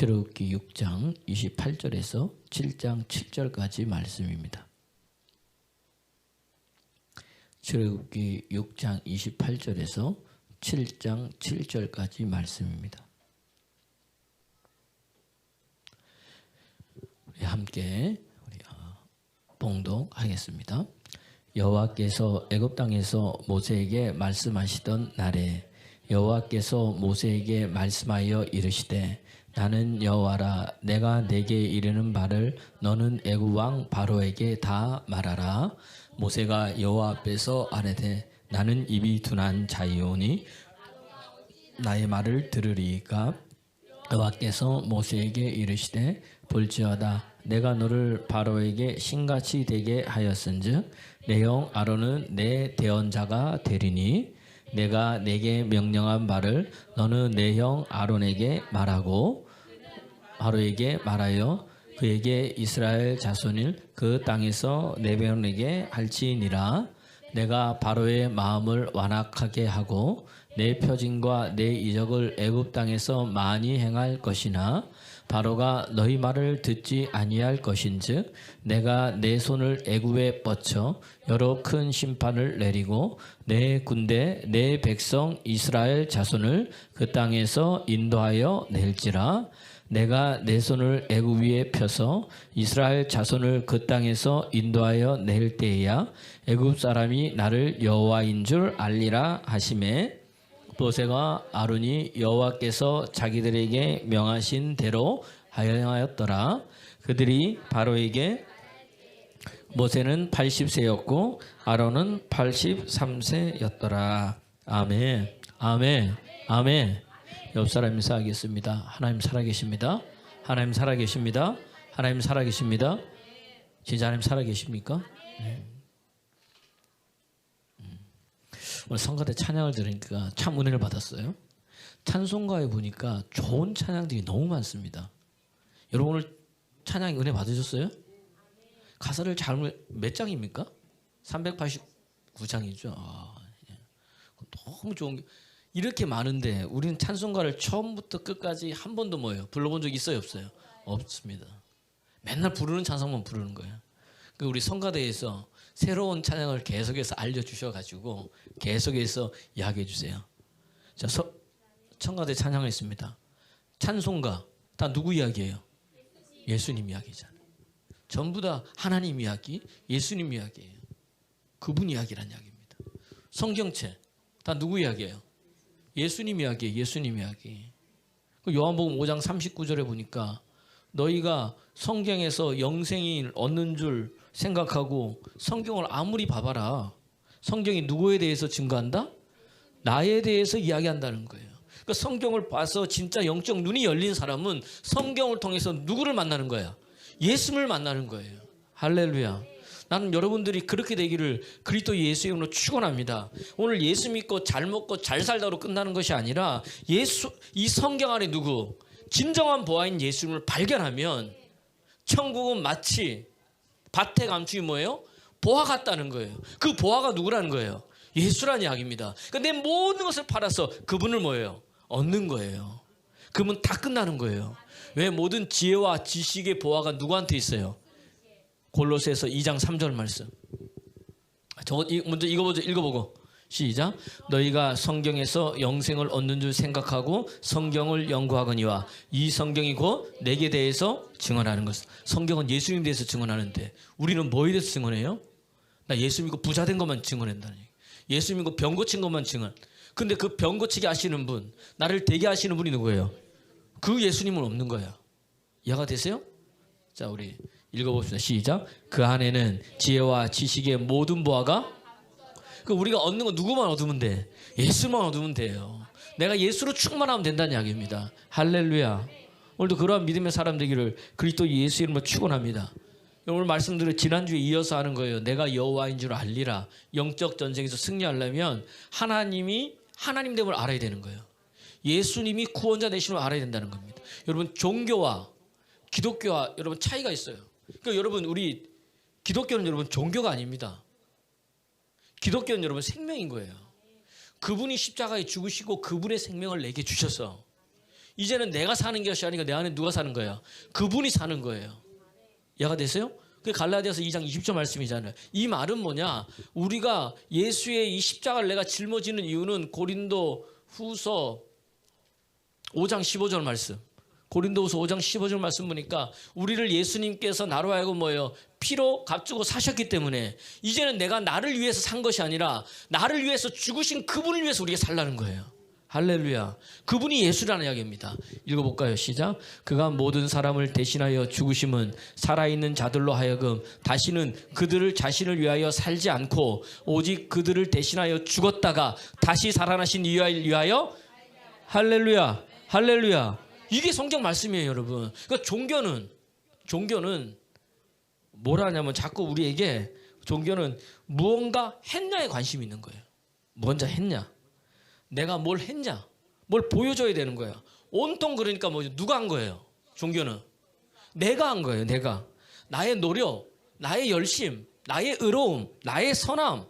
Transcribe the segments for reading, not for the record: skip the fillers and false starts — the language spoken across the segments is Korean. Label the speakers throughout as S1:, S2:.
S1: 출애굽기 6장 28절에서 7장 7절까지 말씀입니다. 출애굽기 6장 28절에서 7장 7절까지 말씀입니다. 우리 함께 봉독하겠습니다. 여호와께서 애굽 땅에서 모세에게 말씀하시던 날에 여호와께서 모세에게 말씀하여 이르시되 나는 여호와라. 내가 내게 이르는 바를 너는 애굽 왕 바로에게 다 말하라. 모세가 여호와 앞에서 아뢰되 나는 입이 둔한 자이오니 나의 말을 들으리이까. 여호와께서 모세에게 이르시되 볼지어다 내가 너를 바로에게 신같이 되게 하였은즉 내 형 아론은 내 대언자가 되리니 내가 내게 명령한 바를 너는 내 형 아론에게 말하고 바로에게 말하여 그에게 이스라엘 자손을 그 땅에서 내보내게 할지니라. 내가 바로의 마음을 완악하게 하고 내 표징과 내 이적을 애굽 땅에서 많이 행할 것이나 바로가 너희 말을 듣지 아니할 것인즉 내가 내 손을 애굽에 뻗쳐 여러 큰 심판을 내리고 내 군대 내 백성 이스라엘 자손을 그 땅에서 인도하여 낼지라. 내가 내 손을 애굽 위에 펴서 이스라엘 자손을 그 땅에서 인도하여 낼 때에야 애굽 사람이 나를 여호와인 줄 알리라 하시매 모세와 아론이 여호와께서 자기들에게 명하신 대로 하였더라. 그들이 바로에게 모세는 80세였고 아론은 83세였더라. 아멘. 아멘. 아멘. 옆 사람 인사하겠습니다. 하나님 살아계십니다. 하나님 살아계십니다. 하나님 살아계십니다. 진짜 하나님 살아계십니까? 네. 오늘 성가대 찬양을 들으니까 참 은혜를 받았어요. 찬송가에 보니까 좋은 찬양들이 너무 많습니다. 여러분 오늘 찬양 은혜 받으셨어요? 가사를 몇 장입니까? 389장이죠. 너무 좋은 게 이렇게 많은데 우리는 찬송가를 처음부터 끝까지 한 번도 불러본 적 있어요? 없어요? 없습니다. 맨날 부르는 찬송만 부르는 거예요. 우리 성가대에서 새로운 찬양을 계속해서 알려주셔가지고 계속해서 이야기해 주세요. 자, 성가대 찬양했습니다. 찬송가 다 누구 이야기예요? 예수님 이야기잖아요. 전부 다 하나님 이야기, 예수님 이야기예요. 그분 이야기란 이야기입니다. 성경책 다 누구 이야기예요? 예수님 이야기예요. 예수님 이야기. 요한복음 5장 39절에 보니까 너희가 성경에서 영생을 얻는 줄 생각하고 성경을 아무리 봐봐라. 성경이 누구에 대해서 증거한다? 나에 대해서 이야기한다는 거예요. 그러니까 성경을 봐서 진짜 영적 눈이 열린 사람은 성경을 통해서 누구를 만나는 거야? 예수를 만나는 거예요. 할렐루야. 나는 여러분들이 그렇게 되기를 그리스도 예수의 이름으로 축원합니다. 오늘 예수 믿고 잘 먹고 잘 살다로 끝나는 것이 아니라 이 성경 안에 누구? 진정한 보아인 예수님을 발견하면 천국은 마치 밭에 감추기 뭐예요? 보화 같다는 거예요. 그 보화가 누구라는 거예요? 예수라는 이야기입니다. 그러니까 내 모든 것을 팔아서 그분을 뭐예요? 얻는 거예요. 그러면 다 끝나는 거예요. 왜 모든 지혜와 지식의 보화가 누구한테 있어요? 골로새서 2장 3절 말씀. 먼저 읽어보고 시작. 너희가 성경에서 영생을 얻는 줄 생각하고 성경을 연구하거니와 이 성경이 곧 내게 대해서 증언하는 것. 성경은 예수님에 대해서 증언하는데 우리는 뭐에 대해서 증언해요? 나 예수 믿고 부자 된 것만 증언한다는 얘기. 예수 믿고 병 고친 것만 증언. 근데 그 병 고치게 하시는 분, 나를 되게 하시는 분이 누구예요? 그 예수님은 없는 거야. 이해가 되세요? 자, 우리 읽어봅시다. 시작. 그 안에는 지혜와 지식의 모든 보화가 우리가 얻는 거 누구만 얻으면 돼? 예수만 얻으면 돼요. 내가 예수로 충만하면 된다는 이야기입니다. 할렐루야. 오늘도 그러한 믿음의 사람 되기를 그리스도 예수 이름으로 축원합니다. 오늘 말씀드린 지난주에 이어서 하는 거예요. 내가 여호와인 줄 알리라. 영적 전쟁에서 승리하려면 하나님 됨을 알아야 되는 거예요. 예수님이 구원자 되시는 걸 알아야 된다는 겁니다. 여러분 종교와 기독교와 여러분 차이가 있어요. 그러니까 여러분 우리 기독교는 여러분 종교가 아닙니다. 기독교는 여러분 생명인 거예요. 그분이 십자가에 죽으시고 그분의 생명을 내게 주셔서 이제는 내가 사는 것이 아니라 내 안에 누가 사는 거야? 그분이 사는 거예요. 이해가 되세요? 그게 갈라디아서 2장 20절 말씀이잖아요. 이 말은 뭐냐? 우리가 예수의 이 십자가를 내가 짊어지는 이유는 고린도 후서 5장 15절 말씀. 고린도후서 5장 15절 말씀 보니까 우리를 예수님께서 나로 하여금 뭐예요? 피로 값주고 사셨기 때문에 이제는 내가 나를 위해서 산 것이 아니라 나를 위해서 죽으신 그분을 위해서 우리가 살라는 거예요. 할렐루야. 그분이 예수라는 이야기입니다. 읽어볼까요? 시작. 그가 모든 사람을 대신하여 죽으심은 살아있는 자들로 하여금 다시는 그들을 자신을 위하여 살지 않고 오직 그들을 대신하여 죽었다가 다시 살아나신 이유를 위하여 할렐루야. 할렐루야. 이게 성경 말씀이에요, 여러분. 그러니까 종교는 뭐라 하냐면 자꾸 우리에게 종교는 무언가 했냐에 관심이 있는 거예요. 뭔지 했냐? 내가 뭘 했냐? 뭘 보여줘야 되는 거예요. 온통 그러니까 뭐죠? 누가 한 거예요? 종교는 내가 한 거예요. 내가 나의 노력, 나의 열심, 나의 의로움, 나의 선함,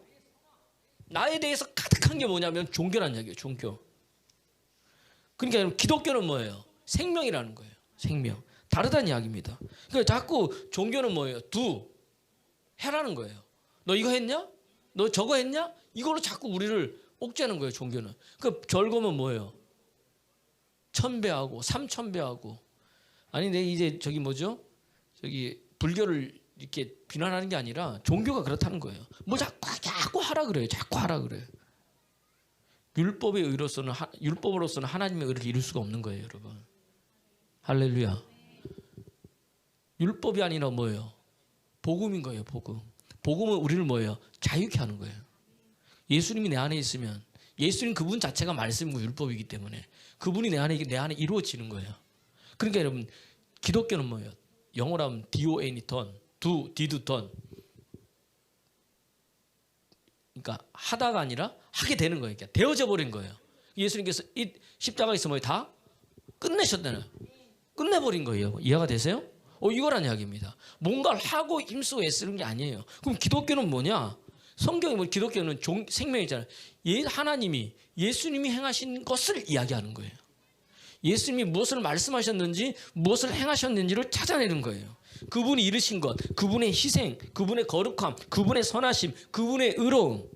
S1: 나에 대해서 가득한 게 뭐냐면 종교라는 얘기예요. 종교. 그러니까 기독교는 뭐예요? 생명이라는 거예요. 생명. 다르다는 이야기입니다. 그러니까 자꾸 종교는 뭐예요? 해라는 거예요. 너 이거 했냐? 너 저거 했냐? 이걸로 자꾸 우리를 옥죄는 거예요. 종교는. 그 절거면 뭐예요? 1000배하고 3000배하고. 아니 내 이제 저기 뭐죠? 저기 불교를 이렇게 비난하는 게 아니라 종교가 그렇다는 거예요. 뭐 자꾸 하라 그래요. 자꾸 하라 그래요. 율법으로서는 하나님의 의를 이룰 수가 없는 거예요, 여러분. 할렐루야. 율법이 아니라 뭐예요? 복음인 거예요, 복음. 복음은 우리를 뭐예요? 자유케 하는 거예요. 예수님이 내 안에 있으면 예수님 그분 자체가 말씀이고 율법이기 때문에 그분이 내 안에 이루어지는 거예요. 그러니까 여러분 기독교는 뭐예요? 영어로 하면 DON이 did done. 그러니까 하다가 아니라 하게 되는 거예요. 그러니까 되어져 버린 거예요. 예수님께서 이 십자가에서 뭐예요? 다 끝내셨다는 끝내버린 거예요. 이해가 되세요? 이거란 이야기입니다. 뭔가를 하고 힘쓰고 애쓰는 게 아니에요. 그럼 기독교는 뭐냐? 성경이 뭐 기독교는 생명이잖아요. 하나님이 예수님이 행하신 것을 이야기하는 거예요. 예수님이 무엇을 말씀하셨는지 무엇을 행하셨는지를 찾아내는 거예요. 그분이 이루신 것, 그분의 희생, 그분의 거룩함, 그분의 선하심, 그분의 의로움,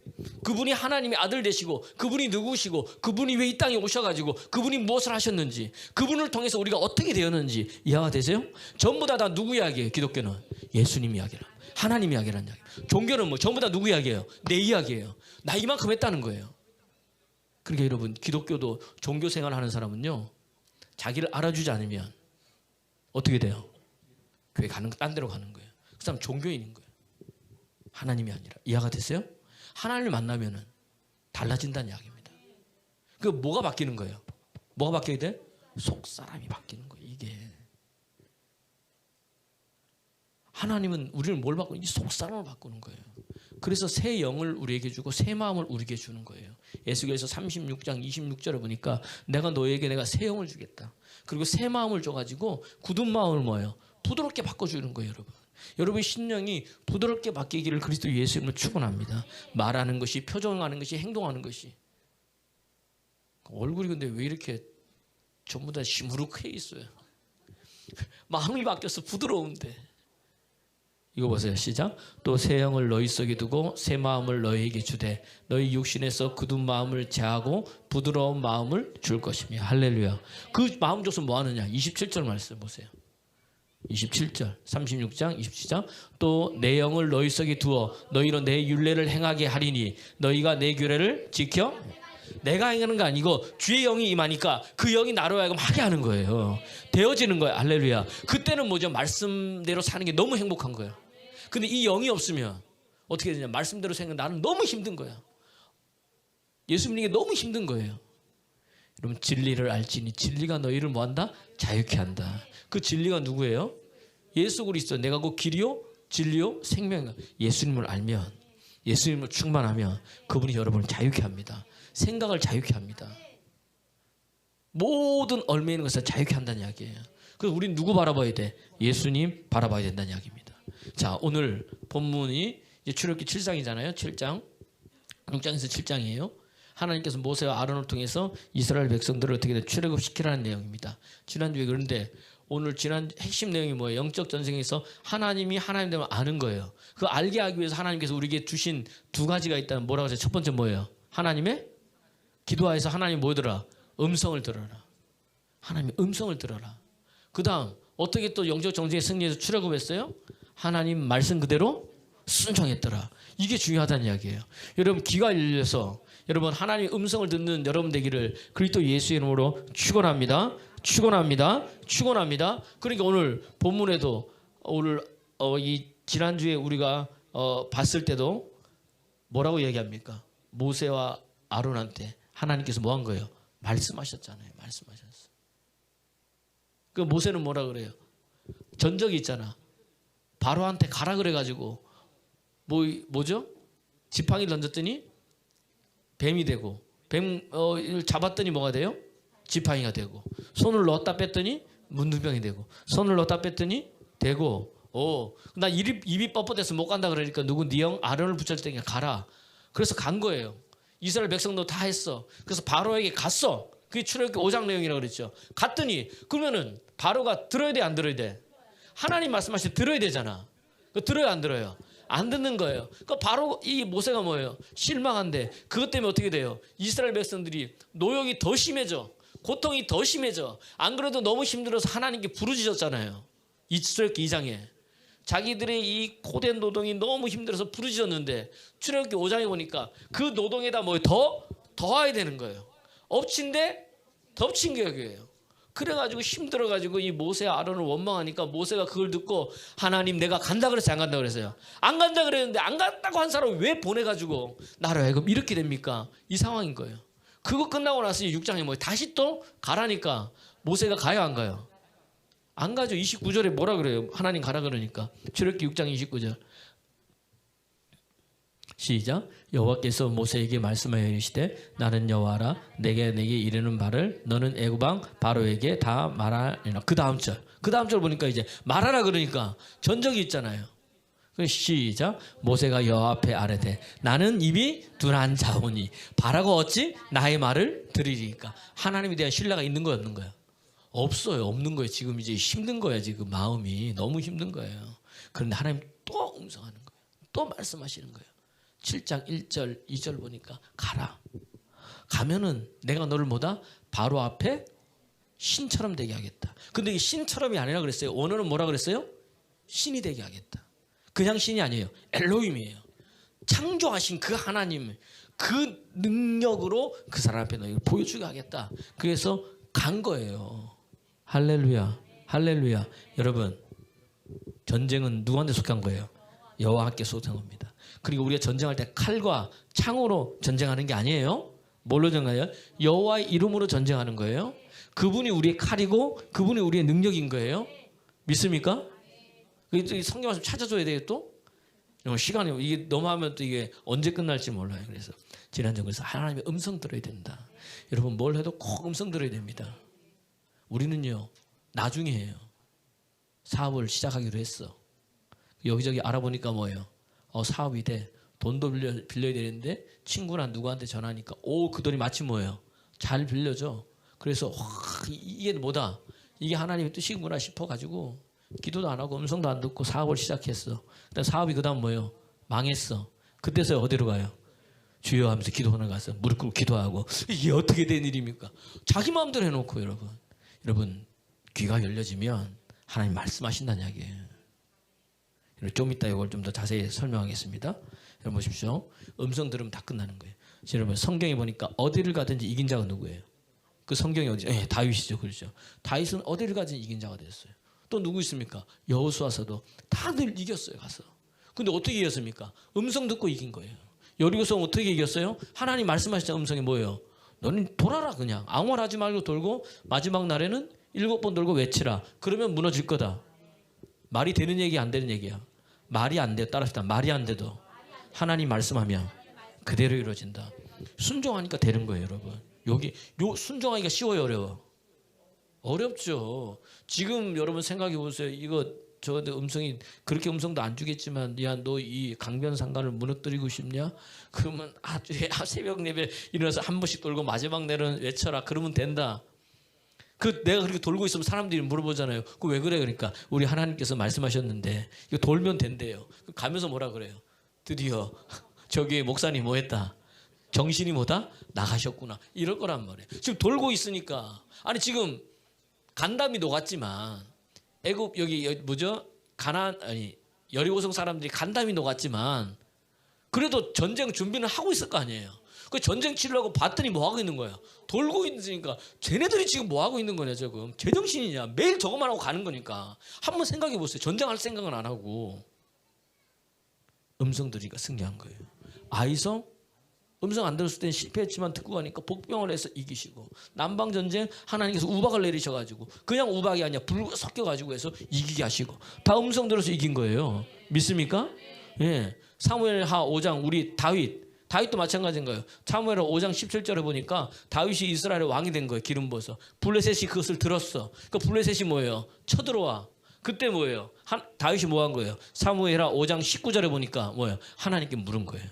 S1: 그분이 하나님의 아들 되시고 그분이 누구시고 그분이 왜 이 땅에 오셔가지고 그분이 무엇을 하셨는지 그분을 통해서 우리가 어떻게 되었는지 이해가 되세요? 전부 다 누구 이야기예요? 기독교는 예수님 이야기라, 하나님 이야기라는 이야기. 종교는 뭐 전부 다 누구 이야기예요? 내 이야기예요. 나 이만큼 했다는 거예요. 그러니까 여러분 기독교도 종교 생활하는 사람은요 자기를 알아주지 않으면 어떻게 돼요? 교회 가는 딴 데로 가는 거예요. 그 사람 종교인인 거예요. 하나님이 아니라. 이해가 됐어요? 하나님을 만나면은 달라진다는 이야기입니다. 그 뭐가 바뀌는 거예요? 뭐가 바뀌게 돼? 속 사람이 바뀌는 거예요. 이게 하나님은 우리를 뭘 바꾸는? 이 속 사람을 바꾸는 거예요. 그래서 새 영을 우리에게 주고 새 마음을 우리에게 주는 거예요. 에스겔서 36장 26절에 보니까 내가 너에게 내가 새 영을 주겠다. 그리고 새 마음을 줘가지고 굳은 마음을 뭐예요? 부드럽게 바꿔주는 거예요, 여러분. 여러분의 심령이 부드럽게 바뀌기를 그리스도 예수님으로 축원합니다. 말하는 것이, 표정하는 것이, 행동하는 것이. 얼굴이 근데 왜 이렇게 전부 다 시무룩해 있어요? 마음이 바뀌어서 부드러운데. 이거 보세요. 시작. 또 새 영을 너희 속에 두고 새 마음을 너희에게 주되 너희 육신에서 굳은 마음을 제하고 부드러운 마음을 줄 것이며. 할렐루야. 그 마음 줘서 뭐 하느냐? 27절 말씀 보세요. 27절 36장 27장 또 내 영을 너희 속에 두어 너희로 내 율례를 행하게 하리니 너희가 내 규례를 지켜. 내가 행하는 거 아니고 주의 영이 임하니까 그 영이 나로 하여금 하게 하는 거예요. 되어지는 거예요. 할렐루야. 그때는 뭐죠? 말씀대로 사는 게 너무 행복한 거예요. 근데 이 영이 없으면 어떻게 되냐? 말씀대로 생각 나는 너무 힘든 거야. 예수 믿는 게 너무 힘든 거예요. 여러분 진리를 알지니 진리가 너희를 뭐한다? 자유케 한다. 그 진리가 누구예요? 예수 그리스도. 내가 그 길이요 진리요 생명이요. 예수님을 알면 예수님을 충만하면 그분이 여러분을 자유케 합니다. 생각을 자유케 합니다. 모든 얽매 있는 것을 자유케 한다는 이야기예요. 그래서 우리는 누구 바라봐야 돼? 예수님 바라봐야 된다는 이야기입니다. 자, 오늘 본문이 이제 출애굽기 7장이잖아요. 7장 6장에서 7장이에요. 하나님께서 모세와 아론을 통해서 이스라엘 백성들을 어떻게 출애굽시키라는 내용입니다. 지난주에. 그런데 오늘 지난 핵심 내용이 뭐예요? 영적 전쟁에서 하나님이 하나님 됨을 아는 거예요. 그 알게 하기 위해서 하나님께서 우리에게 주신 두 가지가 있다는 뭐라고 하세요? 첫 번째 뭐예요? 하나님의 기도하여서 하나님 뭐더라? 음성을 들어라. 하나님의 음성을 들어라. 그 다음 어떻게 또 영적 전쟁의 승리에서 출애굽했어요? 하나님 말씀 그대로 순종했더라. 이게 중요하다는 이야기예요. 여러분 귀가 열려서 여러분 하나님의 음성을 듣는 여러분 되기를 그리스도 예수의 이름으로 축원합니다. 축원합니다. 축원합니다. 그러니까 오늘 본문에도 오늘 이 지난주에 우리가 봤을 때도 뭐라고 얘기합니까? 모세와 아론한테 하나님께서 뭐 한 거예요? 말씀하셨잖아요. 말씀하셨어. 그 모세는 뭐라 그래요? 전적이 있잖아. 바로한테 가라 그래가지고 뭐죠? 지팡이를 던졌더니 뱀이 되고 뱀을 잡았더니 뭐가 돼요? 지팡이가 되고 손을 넣었다 뺐더니 문둥병이 되고 손을 넣었다 뺐더니 되고 나 입이 뻣뻣해서 못 간다 그러니까 누구 네 형 아론을 붙였을 때 그냥 가라. 그래서 간 거예요. 이스라엘 백성도 다 했어. 그래서 바로에게 갔어. 그게 출애굽기 5장 내용이라고 그랬죠. 갔더니 그러면은 바로가 들어야 돼 안 들어야 돼? 하나님 말씀하실 때 들어야 되잖아. 들어요 안 들어요? 안 듣는 거예요. 그러니까 바로 이 모세가 뭐예요? 실망한데 그것 때문에 어떻게 돼요? 이스라엘 백성들이 노역이 더 심해져. 고통이 더 심해져. 안 그래도 너무 힘들어서 하나님께 부르짖었잖아요. 출애굽기 2장에. 자기들의 이 고된 노동이 너무 힘들어서 부르짖었는데 출애굽기 5장에 보니까 그 노동에다 뭐 더해야 되는 거예요. 엎친데 덮친 계획이에요. 그래가지고 힘들어가지고 이 모세와 아론을 원망하니까 모세가 그걸 듣고 하나님 내가 간다 그랬어요? 안 간다 그랬어요? 안 간다 그랬는데 안 간다고 한 사람을 왜 보내가지고 나를 하여금 이렇게 됩니까? 이 상황인 거예요. 그거 끝나고 나서 6장에 뭐 다시 또 가라니까 모세가 가요 안 가요? 안 가죠. 29절에 뭐라 그래요? 하나님 가라 그러니까. 출애굽기 6장 29절. 시작. 여호와께서 모세에게 말씀하여 이르시되 나는 여호와라 내게 이르는 바를 너는 애굽 왕 바로에게 다 말하리라. 그 다음 절 보니까 이제 말하라 그러니까 전적이 있잖아요. 시작. 모세가 여호와 앞에 아뢰되 나는 입이 둔한 자오니 바라고 어찌 나의 말을 들으리까. 하나님에 대한 신뢰가 있는 거야 없는 거야? 없어요. 없는 거예요. 지금 이제 힘든 거야. 지금 마음이 너무 힘든 거예요. 그런데 하나님 또 음성하는 거예요. 또 말씀하시는 거예요. 7장 1절 2절 보니까 가라. 가면은 내가 너를 뭐다? 바로 앞에 신처럼 되게 하겠다. 근데 이 신처럼이 아니라 그랬어요. 원어는 뭐라 그랬어요? 신이 되게 하겠다. 그냥 신이 아니에요. 엘로힘이에요. 창조하신 그 하나님 그 능력으로 그 사람 앞에 너희를 보여주게 하겠다. 그래서 간 거예요. 할렐루야. 할렐루야. 여러분 전쟁은 누구한테 속한 거예요? 여호와께 속한 겁니다. 그리고 우리가 전쟁할 때 칼과 창으로 전쟁하는 게 아니에요. 뭘로 전쟁해요? 여호와의 이름으로 전쟁하는 거예요. 그분이 우리의 칼이고 그분이 우리의 능력인 거예요. 믿습니까? 성경 말씀 찾아줘야 돼요 또. 시간이 이게 너무 하면 또 이게 언제 끝날지 몰라요. 그래서 지난주에 그래서 하나님의 음성 들어야 된다. 여러분 뭘 해도 꼭 음성 들어야 됩니다. 우리는요 나중에 해요. 사업을 시작하기로 했어. 여기저기 알아보니까 뭐예요? 사업이 돼. 돈도 빌려야 되는데 친구나 누구한테 전화하니까 그 돈이 마침 뭐예요? 잘 빌려줘. 그래서 이게 뭐다? 이게 하나님의 뜻이구나 싶어가지고 기도도 안 하고 음성도 안 듣고 사업을 시작했어. 근데 사업이 그 다음 뭐예요? 망했어. 그때서 어디로 가요? 주여 하면서 기도하러 가서 무릎 꿇고 기도하고 이게 어떻게 된 일입니까? 자기 마음대로 해놓고 여러분 귀가 열려지면 하나님 말씀하신다는 이야기예요. 좀 이따 이걸 좀 더 자세히 설명하겠습니다. 여러분 보십시오. 음성 들으면 다 끝나는 거예요. 여러분 성경에 보니까 어디를 가든지 이긴 자가 누구예요? 그 성경이 어디죠? 다윗이죠. 그렇죠. 다윗은 어디를 가든지 이긴 자가 됐어요. 또 누구 있습니까? 여호수아서도 다들 이겼어요. 가서. 근데 어떻게 이겼습니까? 음성 듣고 이긴 거예요. 여리고성 어떻게 이겼어요? 하나님 말씀하신 음성이 뭐예요? 너는 돌아라 그냥. 아무 말 하지 말고 돌고 마지막 날에는 7번 돌고 외치라. 그러면 무너질 거다. 말이 되는 얘기 안 되는 얘기야. 말이 안 돼. 따라합시다. 말이 안 돼도 하나님 말씀하면 그대로 이루어진다. 순종하니까 되는 거예요, 여러분. 순종하기가 쉬워요, 어려워? 어렵죠. 지금 여러분 생각해 보세요. 이거 저 음성이 그렇게 음성도 안 주겠지만 야 너 이 강변상간을 무너뜨리고 싶냐? 그러면 새벽 예배 일어나서 한 번씩 돌고 마지막 내는 외쳐라. 그러면 된다. 그 내가 그렇게 돌고 있으면 사람들이 물어보잖아요. 그 왜 그래? 그러니까 우리 하나님께서 말씀하셨는데 이거 돌면 된대요. 가면서 뭐라 그래요? 드디어 저기 목사님 뭐 했다? 정신이 뭐다? 나가셨구나. 이럴 거란 말이에요. 지금 돌고 있으니까 아니 지금 간담이 녹았지만 애굽 여기 뭐죠? 가나안 아니 여리고성 사람들이 간담이 녹았지만 그래도 전쟁 준비는 하고 있을 거 아니에요. 그 전쟁 치르려고 봤더니 뭐 하고 있는 거야? 돌고 있으니까 쟤네들이 지금 뭐 하고 있는 거냐 지금? 제정신이냐? 매일 저것만 하고 가는 거니까 한번 생각해 보세요. 전쟁할 생각은 안 하고 음성 들으니까 승리한 거예요. 아이성 음성 안 들었을 땐 실패했지만 듣고 가니까 복병을 해서 이기시고 남방 전쟁 하나님께서 우박을 내리셔가지고 그냥 우박이 아니야 불 섞여가지고 해서 이기게 하시고 다 음성 들어서 이긴 거예요. 믿습니까? 예. 사무엘하 5장 우리 다윗도 마찬가지인 거예요. 사무엘하 5장 17절에 보니까 다윗이 이스라엘의 왕이 된 거예요. 기름 부어서 블레셋이 그것을 들었어. 그 블레셋이 뭐예요? 쳐들어와. 그때 뭐예요? 다윗이 뭐 한 거예요? 사무엘하 5장 19절에 보니까 뭐예요? 하나님께 물은 거예요.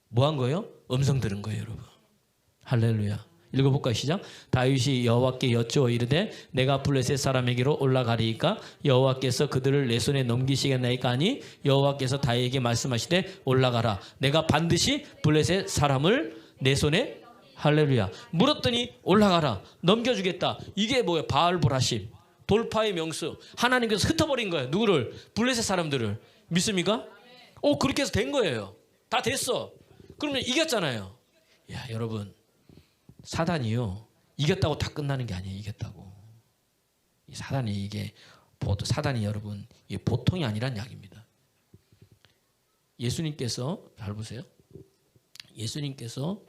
S1: 뭐 한 거예요? 음성 들은 거예요, 여러분. 할렐루야. 읽어볼까요? 시작. 다윗이 여호와께 여쭈어 이르되 내가 블레셋 사람에게로 올라가리이까 여호와께서 그들을 내 손에 넘기시겠나이까 하니 여호와께서 다윗에게 말씀하시되 올라가라. 내가 반드시 블레셋 사람을 내 손에 할렐루야. 물었더니 올라가라. 넘겨주겠다. 이게 뭐예요? 바알보라심. 돌파의 명수. 하나님께서 흩어버린 거예요. 누구를? 블레셋 사람들을. 믿습니까? 그렇게 해서 된 거예요. 다 됐어. 그러면 이겼잖아요. 야, 여러분. 사단이요. 이겼다고 다 끝나는 게 아니에요. 이겼다고. 이 사단이 사단이 여러분, 이게 보통이 아니란 이야기입니다. 예수님께서, 잘 보세요. 예수님께서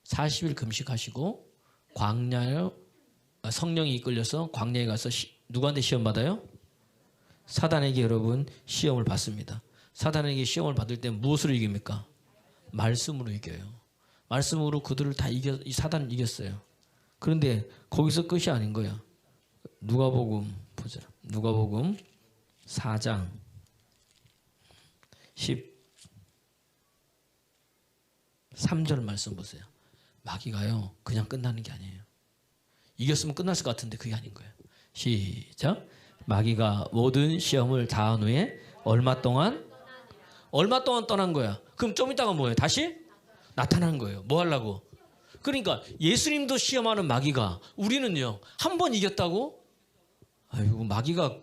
S1: 40일 금식하시고 성령이 이끌려서 광야에 가서 누구한테 시험 받아요? 사단에게 여러분 시험을 받습니다. 사단에게 시험을 받을 때 무엇으로 이깁니까? 말씀으로 이겨요. 말씀으로 그들을 다 이 사단을 이겼어요. 그런데 거기서 끝이 아닌 거야. 누가복음 보자. 누가복음 4장 13절 말씀 보세요. 마귀가요 그냥 끝나는 게 아니에요. 이겼으면 끝났을 것 같은데 그게 아닌 거예요. 시작. 마귀가 모든 시험을 다한 후에 얼마 동안 떠난 거야. 그럼 좀 있다가 뭐예요? 다시 나타나는 거예요. 뭐 하려고? 그러니까 예수님도 시험하는 마귀가 우리는요 한 번 이겼다고? 아이고 마귀가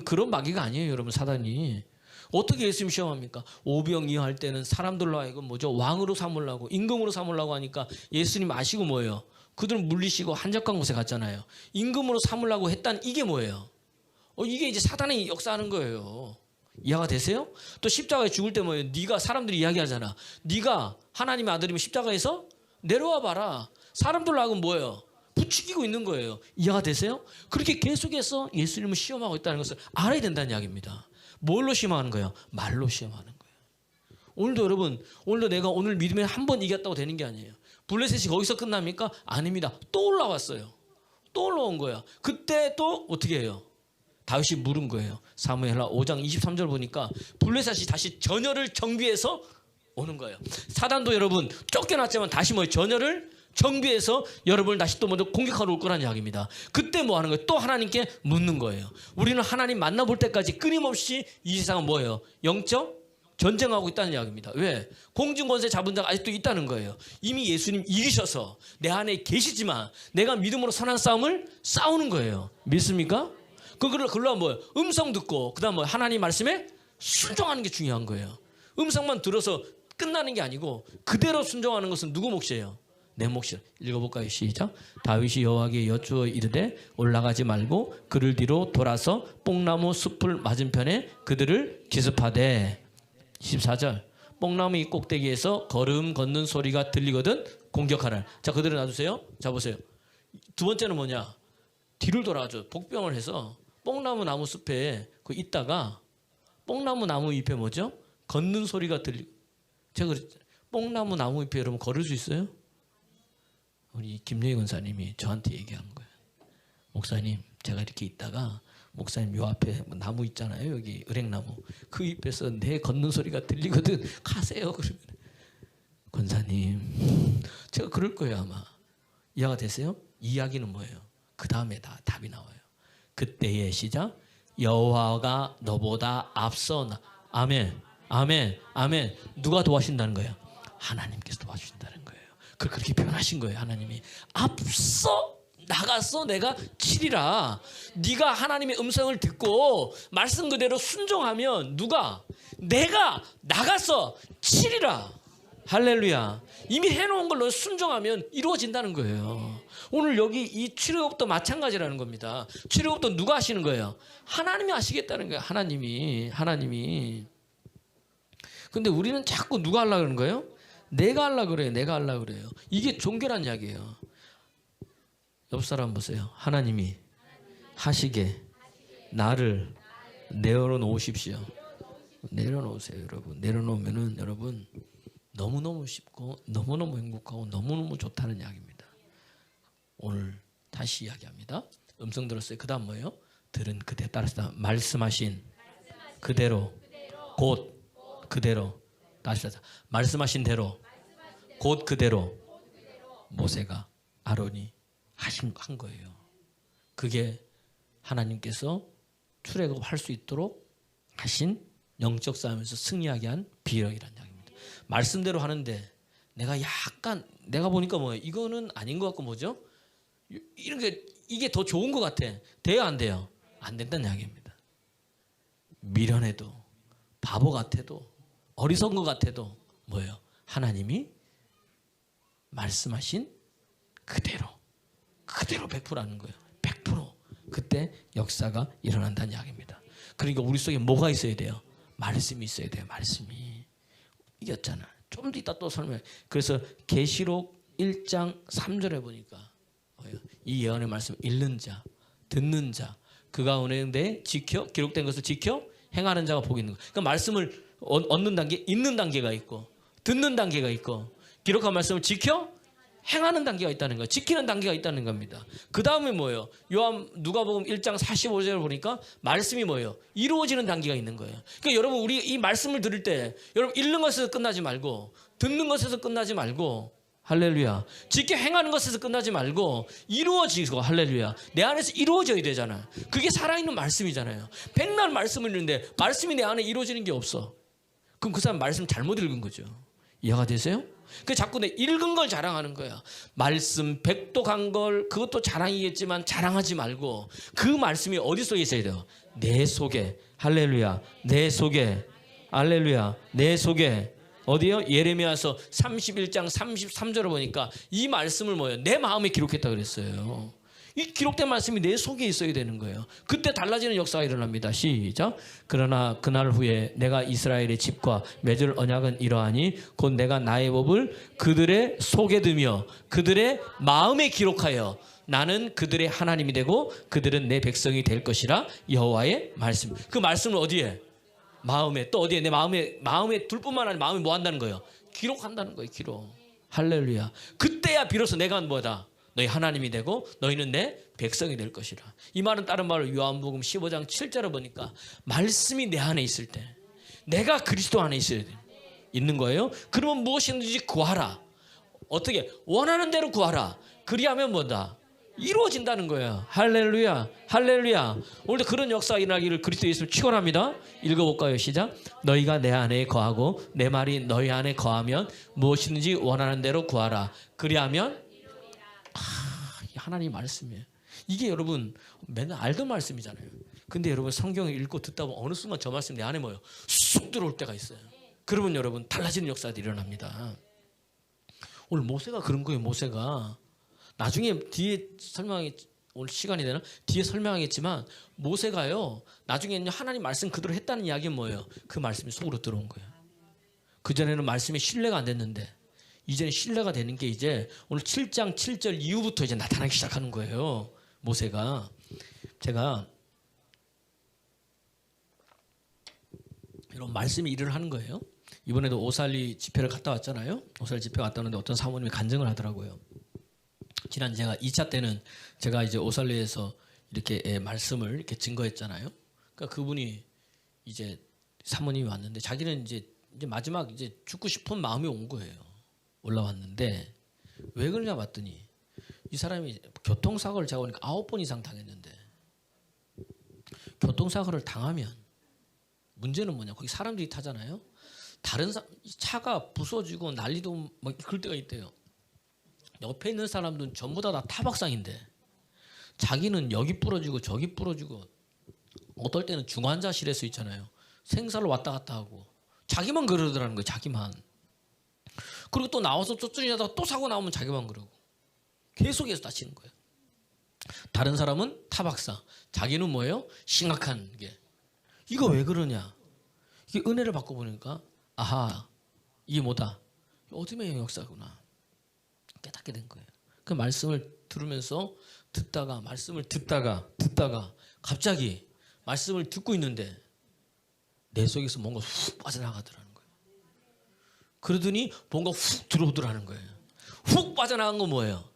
S1: 그런 마귀가 아니에요, 여러분. 사단이 어떻게 예수님 시험합니까? 오병이어할 때는 사람들로 하여금 뭐죠? 왕으로 삼으려고 임금으로 삼으려고 하니까 예수님 아시고 뭐예요? 그들은 물리시고 한적한 곳에 갔잖아요. 임금으로 삼으려고 했다는 이게 뭐예요? 이게 이제 사단이 역사하는 거예요. 이해가 되세요? 또 십자가에 죽을 때 뭐예요? 네가 사람들이 이야기하잖아. 네가 하나님의 아들이면 십자가에서 내려와 봐라. 사람들로 하여금 뭐예요? 부추기고 있는 거예요. 이해가 되세요? 그렇게 계속해서 예수님을 시험하고 있다는 것을 알아야 된다는 이야기입니다. 뭘로 시험하는 거예요? 말로 시험하는 거예요. 오늘도 여러분, 오늘도 내가 오늘 믿음에 한 번 이겼다고 되는 게 아니에요. 블레셋이 거기서 끝납니까? 아닙니다. 또 올라왔어요. 또 올라온 거야. 그때 또 어떻게 해요? 다윗이 물은 거예요. 사무엘하 5장 23절 보니까 블레셋이 다시 전열을 정비해서 오는 거예요. 사단도 여러분 쫓겨났지만 다시 전열을 정비해서 여러분을 다시 또 먼저 공격하러 올 거라는 이야기입니다. 그때 뭐 하는 거예요? 또 하나님께 묻는 거예요. 우리는 하나님 만나볼 때까지 끊임없이 이 세상은 뭐예요? 영적 전쟁하고 있다는 이야기입니다. 왜? 공중권세 잡은 자가 아직도 있다는 거예요. 이미 예수님 이기셔서 내 안에 계시지만 내가 믿음으로 선한 싸움을 싸우는 거예요. 믿습니까? 그걸로 뭐예요? 음성 듣고 그다음 뭐 하나님 말씀에 순종하는 게 중요한 거예요. 음성만 들어서 끝나는 게 아니고 그대로 순종하는 것은 누구 몫이에요? 내 몫이에요. 읽어볼까요? 시작. 다윗이 여호와께 여쭈어 이르되 올라가지 말고 그를 뒤로 돌아서 뽕나무 숲을 맞은편에 그들을 기습하되 14절 뽕나무 이 꼭대기에서 걸음 걷는 소리가 들리거든 공격하라. 자, 그들을 놔두세요. 자, 보세요. 두 번째는 뭐냐? 뒤를 돌아가죠. 복병을 해서 뽕나무 나무 숲에 있다가 뽕나무 나무 잎에 뭐죠? 걷는 소리가 들리고. 제가 뽕나무 나무 잎에 여러분 걸을 수 있어요? 우리 김예희 권사님이 저한테 얘기한 거예요. 목사님, 제가 이렇게 있다가 목사님 요 앞에 뭐 나무 있잖아요. 여기 은행나무. 그 잎에서 내 걷는 소리가 들리거든. 가세요. 그러면 권사님 제가 그럴 거예요 아마. 이해가 되세요? 이야기는 뭐예요? 그 다음에 다 답이 나와요. 그때의 시작 여호와가 너보다 앞서 나. 아멘 아멘 아멘. 누가 도와주신다는 거예요? 하나님께서 도와주신다는 거예요. 그렇게 표현하신 거예요. 하나님이 앞서 나가서 내가 치리라. 네가 하나님의 음성을 듣고 말씀 그대로 순종하면 내가 나가서 치리라. 할렐루야. 이미 해놓은 걸로 순종하면 이루어진다는 거예요. 오늘 여기 이 출애굽도 마찬가지라는 겁니다. 출애굽도 누가 하시는 거예요? 하나님이 하시겠다는 거예요. 하나님이. 근데 우리는 자꾸 누가 하려고 그러는 거예요? 내가 하려고 그래요. 이게 종교란 이야기예요. 옆 사람 보세요. 하나님이 하시게 나를 내려놓으십시오. 내려놓으세요, 여러분. 내려놓으면은 여러분 너무너무 쉽고 너무너무 행복하고 너무너무 좋다는 이야기입니다. 오늘 다시 이야기합니다. 음성 들었어요. 그 다음 뭐예요? 들은 그대 따라서 말씀하신 그대로 곧 그대로 다시 말씀하신 대로 곧 그대로 모세가 아론이 한 거예요. 그게 하나님께서 출애굽할 수 있도록 하신 영적 싸움에서 승리하게 한 비력이라는 이야기입니다. 말씀대로 하는데 내가 보니까 뭐예요? 이거는 아닌 것 같고 뭐죠? 이게 더 좋은 것 같아. 돼요 안 돼요? 안 된다는 이야기입니다. 미련해도 바보 같아도 어리석은 것 같아도 뭐예요? 하나님이 말씀하신 그대로 100%라는 거예요. 100%. 그때 역사가 일어난다는 이야기입니다. 그러니까 우리 속에 뭐가 있어야 돼요? 말씀이 있어야 돼요. 말씀이. 이겼잖아. 좀 더 이따 또 설명해. 그래서 계시록 1장 3절에 보니까 이 예언의 말씀 읽는 자, 듣는 자, 그 가운데 지켜 기록된 것을 지켜 행하는 자가 복이 있는 거예요. 그러니까 말씀을 얻는 단계, 읽는 단계가 있고 듣는 단계가 있고 기록한 말씀을 지켜 행하는 단계가 있다는 거예요. 지키는 단계가 있다는 겁니다. 그 다음에 뭐예요? 누가복음 1장 45절을 보니까 말씀이 뭐예요? 이루어지는 단계가 있는 거예요. 그러니까 여러분 우리 이 말씀을 들을 때 여러분 읽는 것에서 끝나지 말고 듣는 것에서 끝나지 말고 할렐루야. 지켜 행하는 것에서 끝나지 말고 이루어지고 할렐루야. 내 안에서 이루어져야 되잖아. 그게 살아있는 말씀이잖아요. 백날 말씀을 읽는데 말씀이 내 안에 이루어지는 게 없어. 그럼 그 사람 말씀 잘못 읽은 거죠. 이해가 되세요? 그 자꾸 내 읽은 걸 자랑하는 거야. 말씀 100도 간 걸 그것도 자랑이겠지만 자랑하지 말고 그 말씀이 어디 속에 있어야 돼요? 내 속에. 할렐루야. 내 속에. 할렐루야. 내 속에. 어디요? 예레미야서 31장 33절을 보니까 이 말씀을 뭐예요? 내 마음에 기록했다 그랬어요. 이 기록된 말씀이 내 속에 있어야 되는 거예요. 그때 달라지는 역사가 일어납니다. 시작. 그러나 그날 후에 내가 이스라엘의 집과 맺을 언약은 이러하니 곧 내가 나의 법을 그들의 속에 두며 그들의 마음에 기록하여 나는 그들의 하나님이 되고 그들은 내 백성이 될 것이라. 여호와의 말씀. 그 말씀을 어디에? 마음에. 또 어디에? 내 마음에 둘 뿐만 아니라 마음에 뭐 한다는 거예요? 기록한다는 거예요. 기록. 할렐루야. 그때야 비로소 내가 뭐다? 너희 하나님이 되고 너희는 내 백성이 될 것이라. 이 말은 다른 말로 요한복음 15장 7절을 보니까 말씀이 내 안에 있을 때 내가 그리스도 안에 있어야 돼. 있는 거예요. 그러면 무엇이든지 구하라. 어떻게? 원하는 대로 구하라. 그리하면 뭐다? 이루어진다는 거예요. 할렐루야. 할렐루야. 오늘도 그런 역사가 일어나기를 그리스도 예수를 축원합니다. 읽어볼까요? 시작. 너희가 내 안에 거하고 내 말이 너희 안에 거하면 무엇이든지 원하는 대로 구하라. 그리하면 하나님 말씀이에요. 이게 여러분 맨날 알던 말씀이잖아요. 근데 여러분 성경을 읽고 듣다 보면 어느 순간 저 말씀 내 안에 뭐예요? 쑥 들어올 때가 있어요. 그러면 여러분 달라지는 역사가 일어납니다. 오늘 모세가 그런 거예요. 모세가 나중에 뒤에 오늘 시간이 되나? 뒤에 설명하겠지만 모세가요. 나중에 하나님 말씀 그대로 했다는 이야기는 뭐예요? 그 말씀이 속으로 들어온 거예요. 그전에는 말씀이 신뢰가 안 됐는데 이제는 신뢰가 되는 게 이제 오늘 7장 7절 이후부터 이제 나타나기 시작하는 거예요. 모세가. 제가 이런 말씀이 일을 하는 거예요. 이번에도 오살리 집회를 갔다 왔잖아요. 오살리 집회 갔다 왔는데 어떤 사모님이 간증을 하더라고요. 지난 제가 2차 때는 제가 이제 오살리에서 이렇게 말씀을 이렇게 증거했잖아요. 그러니까 그분이 이제 사모님이 왔는데 자기는 이제 마지막 이제 죽고 싶은 마음이 온 거예요. 올라왔는데 왜 그러냐 봤더니 이 사람이 교통사고를 제가 보니까 9번 이상 당했는데 교통사고를 당하면 문제는 뭐냐? 거기 사람들이 타잖아요. 다른 차가 부서지고 난리도 막 그럴 때가 있대요. 옆에 있는 사람들은 전부 다 타박상인데 자기는 여기 부러지고 저기 부러지고 어떨 때는 중환자실에서 있잖아요. 생사를 왔다 갔다 하고 자기만 그러더라는 거예요. 자기만. 그리고 또 나와서 쫓으려다가 또 사고 나오면 자기만 그러고 계속해서 다치는 거예요. 다른 사람은 타박상, 자기는 뭐예요? 심각한 게. 이거 왜 그러냐? 이게 은혜를 받고 보니까 아하, 이게 뭐다? 어둠의 역사구나. 깨닫게 된 거예요. 그 말씀을 들으면서 듣다가 말씀을 듣다가 갑자기 말씀을 듣고 있는데 내 속에서 뭔가 훅 빠져나가더라는 거예요. 그러더니 뭔가 훅 들어오더라는 거예요. 훅 빠져나간 건 뭐예요?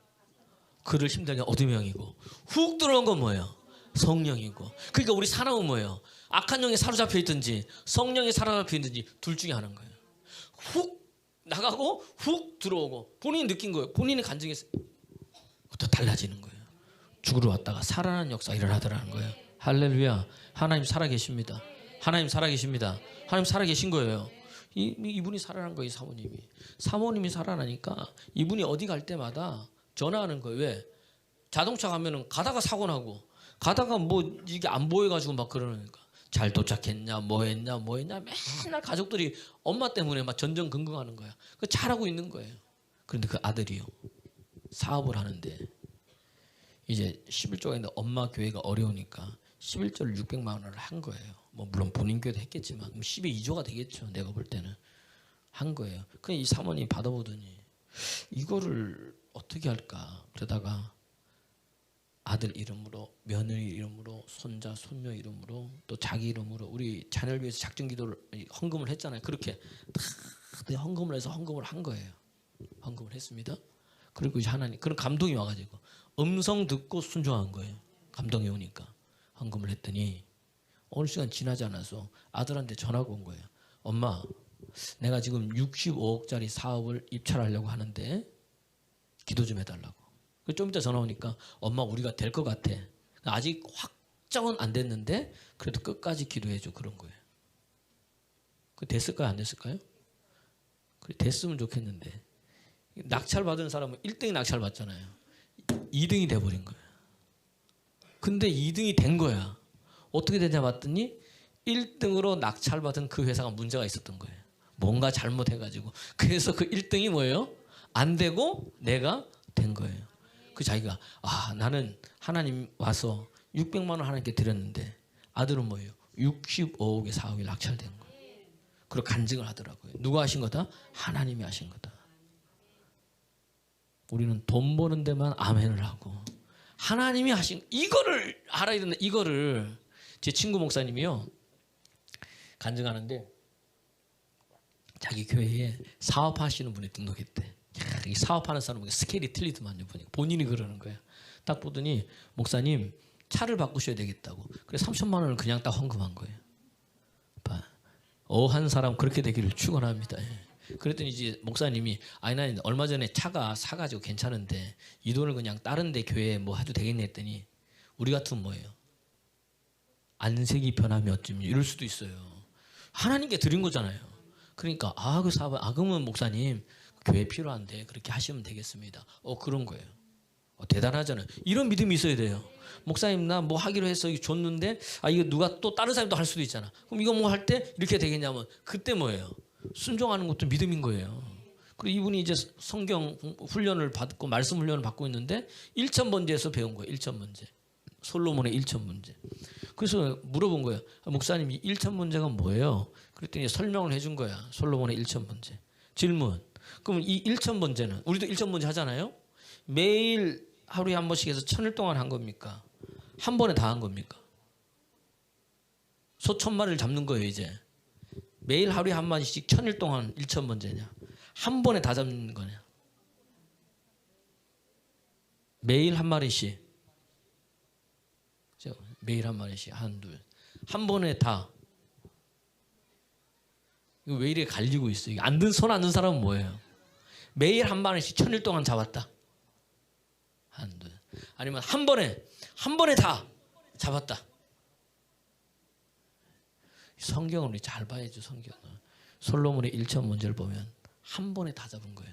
S1: 그를 힘들게 어둠의 영이고 훅 들어온 건 뭐예요? 성령이고. 그러니까 우리 사람은 뭐예요? 악한 영에 사로잡혀 있든지 성령에 사로잡혀 있든지 둘 중에 하나인 거예요. 훅 나가고 훅 들어오고 본인이 느낀 거예요. 본인이 간증했어요. 또 달라지는 거예요. 죽으러 왔다가 살아나는 역사가 일어나더라는 거예요. 할렐루야. 하나님 살아계십니다. 하나님 살아계십니다. 하나님 살아계신 거예요. 이분이 살아난 거예요. 사모님이 살아나니까 이분이 어디 갈 때마다 전화하는 거예요. 왜? 자동차 가면은 가다가 사고 나고 가다가 뭐 이게 안 보여가지고 막 그러니까 잘 도착했냐 뭐 했냐 맨날 가족들이 엄마 때문에 막 전전긍긍하는 거야. 그 잘하고 있는 거예요. 그런데 그 아들이요 사업을 하는데 이제 11조가 있는데 엄마 교회가 어려우니까 11조를 600만 원을 한 거예요. 뭐 물론 본인 교회도 했겠지만 12조가 되겠죠. 내가 볼 때는 한 거예요. 그냥 이 사모님이 받아보더니 이거를 어떻게 할까 그러다가 아들 이름으로 며느리 이름으로 손자 손녀 이름으로 또 자기 이름으로 우리 자녀를 위해서 작정 기도를 헌금을 했잖아요. 그렇게 다 헌금을 해서 헌금을 한 거예요. 헌금을 했습니다. 그리고 이제 하나님 그런 감동이 와가지고 음성 듣고 순종한 거예요. 감동이 오니까 헌금을 했더니 어느 시간 지나지 않아서 아들한테 전화가 온 거예요. 엄마 내가 지금 65억짜리 사업을 입찰하려고 하는데 기도 좀 해달라고. 좀 이따 전화 오니까 엄마 우리가 될 것 같아. 아직 확정은 안 됐는데 그래도 끝까지 기도해줘 그런 거예요. 그 됐을까요? 안 됐을까요? 그래 됐으면 좋겠는데 낙찰 받은 사람은 1등이 낙찰 받잖아요. 2등이 돼버린 거예요. 근데 2등이 된 거야. 어떻게 되냐 봤더니 1등으로 낙찰 받은 그 회사가 문제가 있었던 거예요. 뭔가 잘못해가지고 그래서 그 1등이 뭐예요? 안 되고 내가 된 거예요. 그 자기가 나는 하나님 와서 600만 원 하나님께 드렸는데 아들은 뭐예요? 65억의 사업이 낙찰된 거예요. 그리고 간증을 하더라고요. 누가 하신 거다? 하나님이 하신 거다. 우리는 돈 버는 데만 아멘을 하고 하나님이 하신 이거를 알아야 된다. 이거를 제 친구 목사님이요 간증하는데 자기 교회에 사업하시는 분이 등록했대. 이 사업하는 사람은 스케일이 틀리더만요. 보니까 본인이 그러는 거예요. 딱 보더니 목사님 차를 바꾸셔야 되겠다고. 그래서 3천만 원을 그냥 딱 헌금한 거예요. 한 사람 그렇게 되기를 축원합니다. 그랬더니 이제 목사님이 난 얼마 전에 차가 사가지고 괜찮은데 이 돈을 그냥 다른 데 교회에 뭐 해도 되겠네 했더니 우리 같으면 뭐예요? 안색이 변하면 어쩌면 이럴 수도 있어요. 하나님께 드린 거잖아요. 그러니까 그 사업 그러면 목사님 교회 필요한데 그렇게 하시면 되겠습니다. 그런 거예요. 대단하잖아요. 이런 믿음이 있어야 돼요. 목사님 나 뭐 하기로 해서 이거 줬는데 이거 누가 또 다른 사람도 할 수도 있잖아. 그럼 이거 뭐 할 때 이렇게 되겠냐면 그때 뭐예요? 순종하는 것도 믿음인 거예요. 그리고 이분이 이제 성경 훈련을 받고 말씀 훈련을 받고 있는데 1,000번제에서 배운 거예요. 1,000번제. 솔로몬의 1,000번제. 그래서 물어본 거예요. 목사님 이 1,000번제가 뭐예요? 그랬더니 설명을 해준 거야. 솔로몬의 1,000번제. 질문. 그럼 이 1,000번제는 우리도 1,000번제 하잖아요. 매일 하루에 한 번씩 해서 1,000일 동안 한 겁니까? 한 번에 다 한 겁니까? 소 1,000마리를 잡는 거예요 이제. 매일 하루에 한 마리씩 1,000일 동안 1,000번제냐? 한 번에 다 잡는 거냐? 매일 한 마리씩. 매일 한 마리씩 한둘 한 번에 다. 이거 왜 이래 갈리고 있어? 손 안 든 사람은 뭐예요? 매일 한 마리씩 1000일 동안 잡았다. 한둘 아니면 한 번에 다 잡았다. 성경을 우리 잘 봐야죠. 성경을. 솔로몬의 1천 문제를 보면 한 번에 다 잡은 거예요.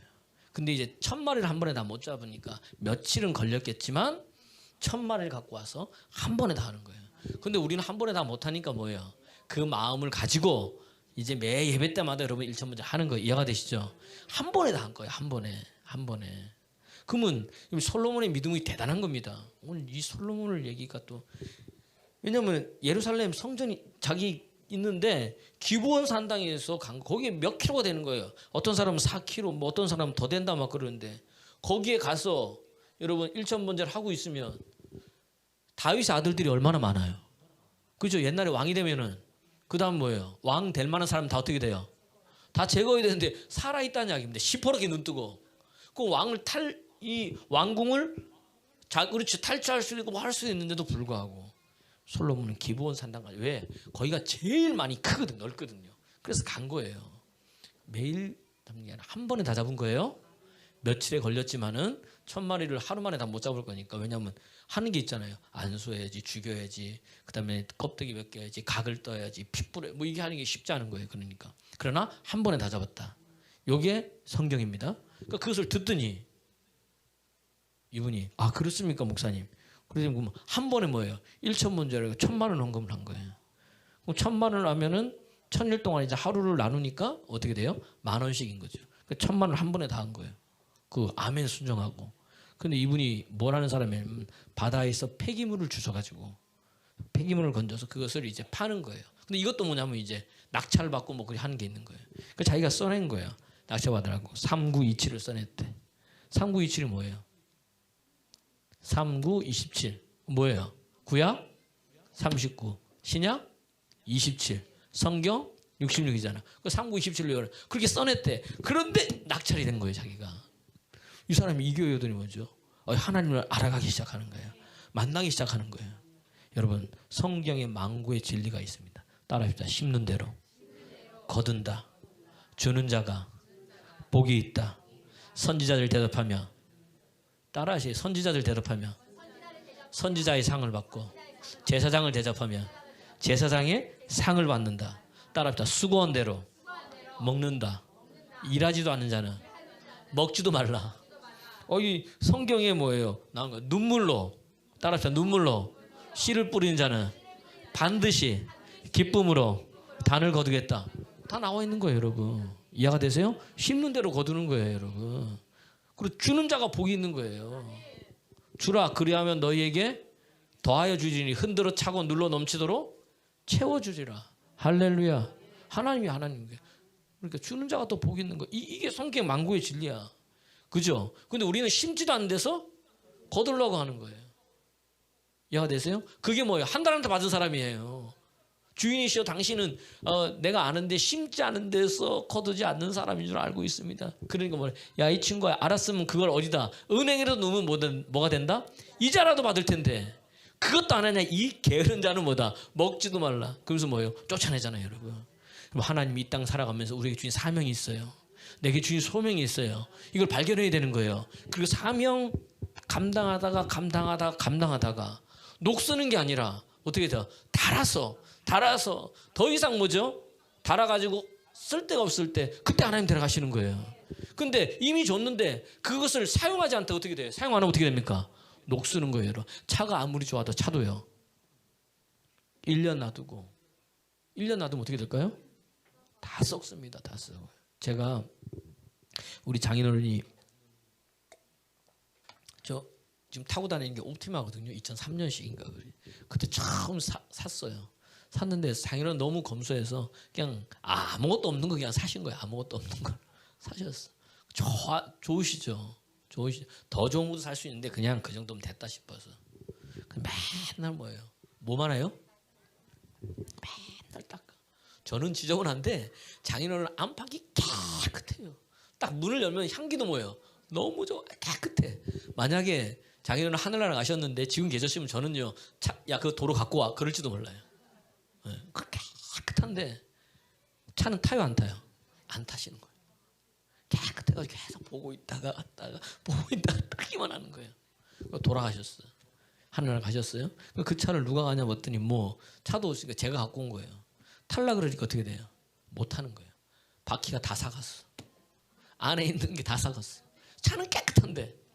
S1: 근데 이제 1000마리를 한 번에 다 못 잡으니까 며칠은 걸렸겠지만 1000마리를 갖고 와서 한 번에 다 하는 거예요. 근데 우리는 한 번에 다 못 하니까 뭐예요? 그 마음을 가지고 이제 매 예배 때마다 여러분 1천 문제 하는 거 이해가 되시죠? 한 번에 다 한 거예요. 한 번에. 그러면 솔로몬의 믿음이 대단한 겁니다. 오늘 이 솔로몬을 얘기가 또 왜냐면 예루살렘 성전이 자기 있는데 기브온 산당에서 간 거기에 몇 킬로가 되는 거예요. 어떤 사람은 4킬로, 뭐 어떤 사람은 더 된다 막 그러는데 거기에 가서 여러분 1천 번제를 하고 있으면 다윗의 아들들이 얼마나 많아요. 그죠? 옛날에 왕이 되면은 그 다음 뭐예요? 왕 될 만한 사람 다 어떻게 돼요? 다 제거해야 되는데 살아있다는 이야기입니다. 시퍼렇게 눈 뜨고 그 왕을 이 왕궁을 그렇지 탈취할 수 있고 뭐 할 수 있는데도 불구하고 솔로몬은 기브온 산당까지. 왜? 거기가 제일 많이 크거든, 넓거든요. 그래서 간 거예요. 매일 잡는 게 아니라 한 번에 다 잡은 거예요. 며칠에 걸렸지만은 1000마리를 하루 만에 다 못 잡을 거니까. 왜냐하면 하는 게 있잖아요. 안수해야지, 죽여야지, 그다음에 껍데기 벗겨야지, 각을 떠야지, 피 뿌려, 뭐 이게 하는 게 쉽지 않은 거예요. 그러니까. 그러나 한 번에 다 잡았다. 요게 성경입니다. 그러니까 그것을 듣더니 이분이 그렇습니까 목사님? 그러면 한 번에 뭐예요? 1천 문제를 1000만 원 헌금을 한 거예요. 그럼 1000만 원을 하면은 1000일 동안 이제 하루를 나누니까 어떻게 돼요? 10,000원씩인 거죠. 그러니까 1000만 원 한 번에 다 한 거예요. 그 아멘 순종하고. 근데 이분이 뭐라는 사람이냐면 바다에서 폐기물을 주워가지고 폐기물을 건져서 그것을 이제 파는 거예요. 근데 이것도 뭐냐면 이제 낙찰 받고 뭐 그렇게 하는 게 있는 거예요. 그러니까 자기가 써낸 거예요. 낙찰 받으라고 3927을 써냈대. 3927이 뭐예요? 3927 뭐예요? 구약 39, 신약 27, 성경 66이잖아. 그 3927로 그렇게 써냈대. 그런데 낙찰이 된 거예요, 자기가. 이 사람이 이 교회더니 뭐죠? 하나님을 알아가기 시작하는 거예요. 만나기 시작하는 거예요. 여러분, 성경에 만구의 진리가 있습니다. 따라합시다. 심는 대로 거둔다. 주는 자가 복이 있다. 선지자들 대접하며 따라하시. 선지자들 대접하며 선지자의 상을 받고 제사장을 대접하며 제사장의 상을 받는다. 따라합시다. 수고한 대로 먹는다. 일하지도 않는 자는 먹지도 말라. 이 성경에 뭐예요? 나온 거 눈물로 따라합시다. 눈물로 씨를 뿌리는 자는 반드시 기쁨으로 단을 거두겠다. 다 나와 있는 거예요, 여러분. 이해가 되세요? 심는 대로 거두는 거예요, 여러분. 그리고 주는 자가 복이 있는 거예요. 주라 그리하면 너희에게 더하여 주리니 흔들어 차고 눌러 넘치도록 채워주리라. 할렐루야. 하나님이 하나님께. 그러니까 주는 자가 또 복이 있는 거. 이게 성경 만구의 진리야. 그죠? 근데 우리는 심지도 않은 데서 거두려고 하는 거예요. 이해가 되세요? 그게 뭐예요? 한 달한테 받은 사람이에요. 주인이시여 당신은 내가 아는데 심지 않은 데서 거두지 않는 사람인 줄 알고 있습니다. 그러니까 뭐래? 야, 이 친구야, 알았으면 그걸 어디다 은행에라도 넣으면 뭐가 된다? 이자라도 받을 텐데 그것도 안 하냐? 이 게으른 자는 뭐다? 먹지도 말라. 그러면서 뭐예요? 쫓아내잖아요, 여러분. 그럼 하나님이 이 땅 살아가면서 우리에게 주신 사명이 있어요. 내게 주신 소명이 있어요. 이걸 발견해야 되는 거예요. 그리고 사명 감당하다가 녹 쓰는 게 아니라 어떻게 돼요? 달아서 더 이상 뭐죠? 달아가지고 쓸 데가 없을 때 그때 하나님 들어가시는 거예요. 근데 이미 줬는데 그것을 사용하지 않다 어떻게 돼요? 사용 안 하면 어떻게 됩니까? 녹 쓰는 거예요. 차가 아무리 좋아도 차도요. 1년 놔두면 어떻게 될까요? 다 썩습니다. 다 썩어요. 제가 우리 장인어른이 저 지금 타고 다니는 게 옵티마거든요. 2003년식인가 그때 처음 샀어요. 샀는데 장인어른 너무 검소해서 그냥 아무것도 없는 거 그냥 사신 거예요. 아무것도 없는 걸 사셨어. 좋으시죠. 더 좋은 것도 살 수 있는데 그냥 그 정도면 됐다 싶어서 맨날 뭐예요? 뭐만 해요? 맨날 닦아. 저는 지저분한데 장인어른 안팎이 깨끗해요. 딱 문을 열면 향기도 뭐예요? 너무 좋아. 깨끗해. 만약에 자기는 하늘나라 가셨는데 지금 계셨으면 저는요, 야, 그 도로 갖고 와. 그럴지도 몰라요. 네. 깨끗한데 차는 타요, 안 타요? 안 타시는 거예요. 깨끗해가지고 계속 보고 있다가 왔다가 보고 있다가 뜨기만 하는 거예요. 돌아가셨어요. 하늘나라 가셨어요. 그 차를 누가 가냐 봤더니 뭐 차도 없으니까 제가 갖고 온 거예요. 탈라 그러니까 어떻게 돼요? 못 타는 거예요. 바퀴가 다 삭았어. 안에 있는 게 다 삭았어. 차는 깨끗한데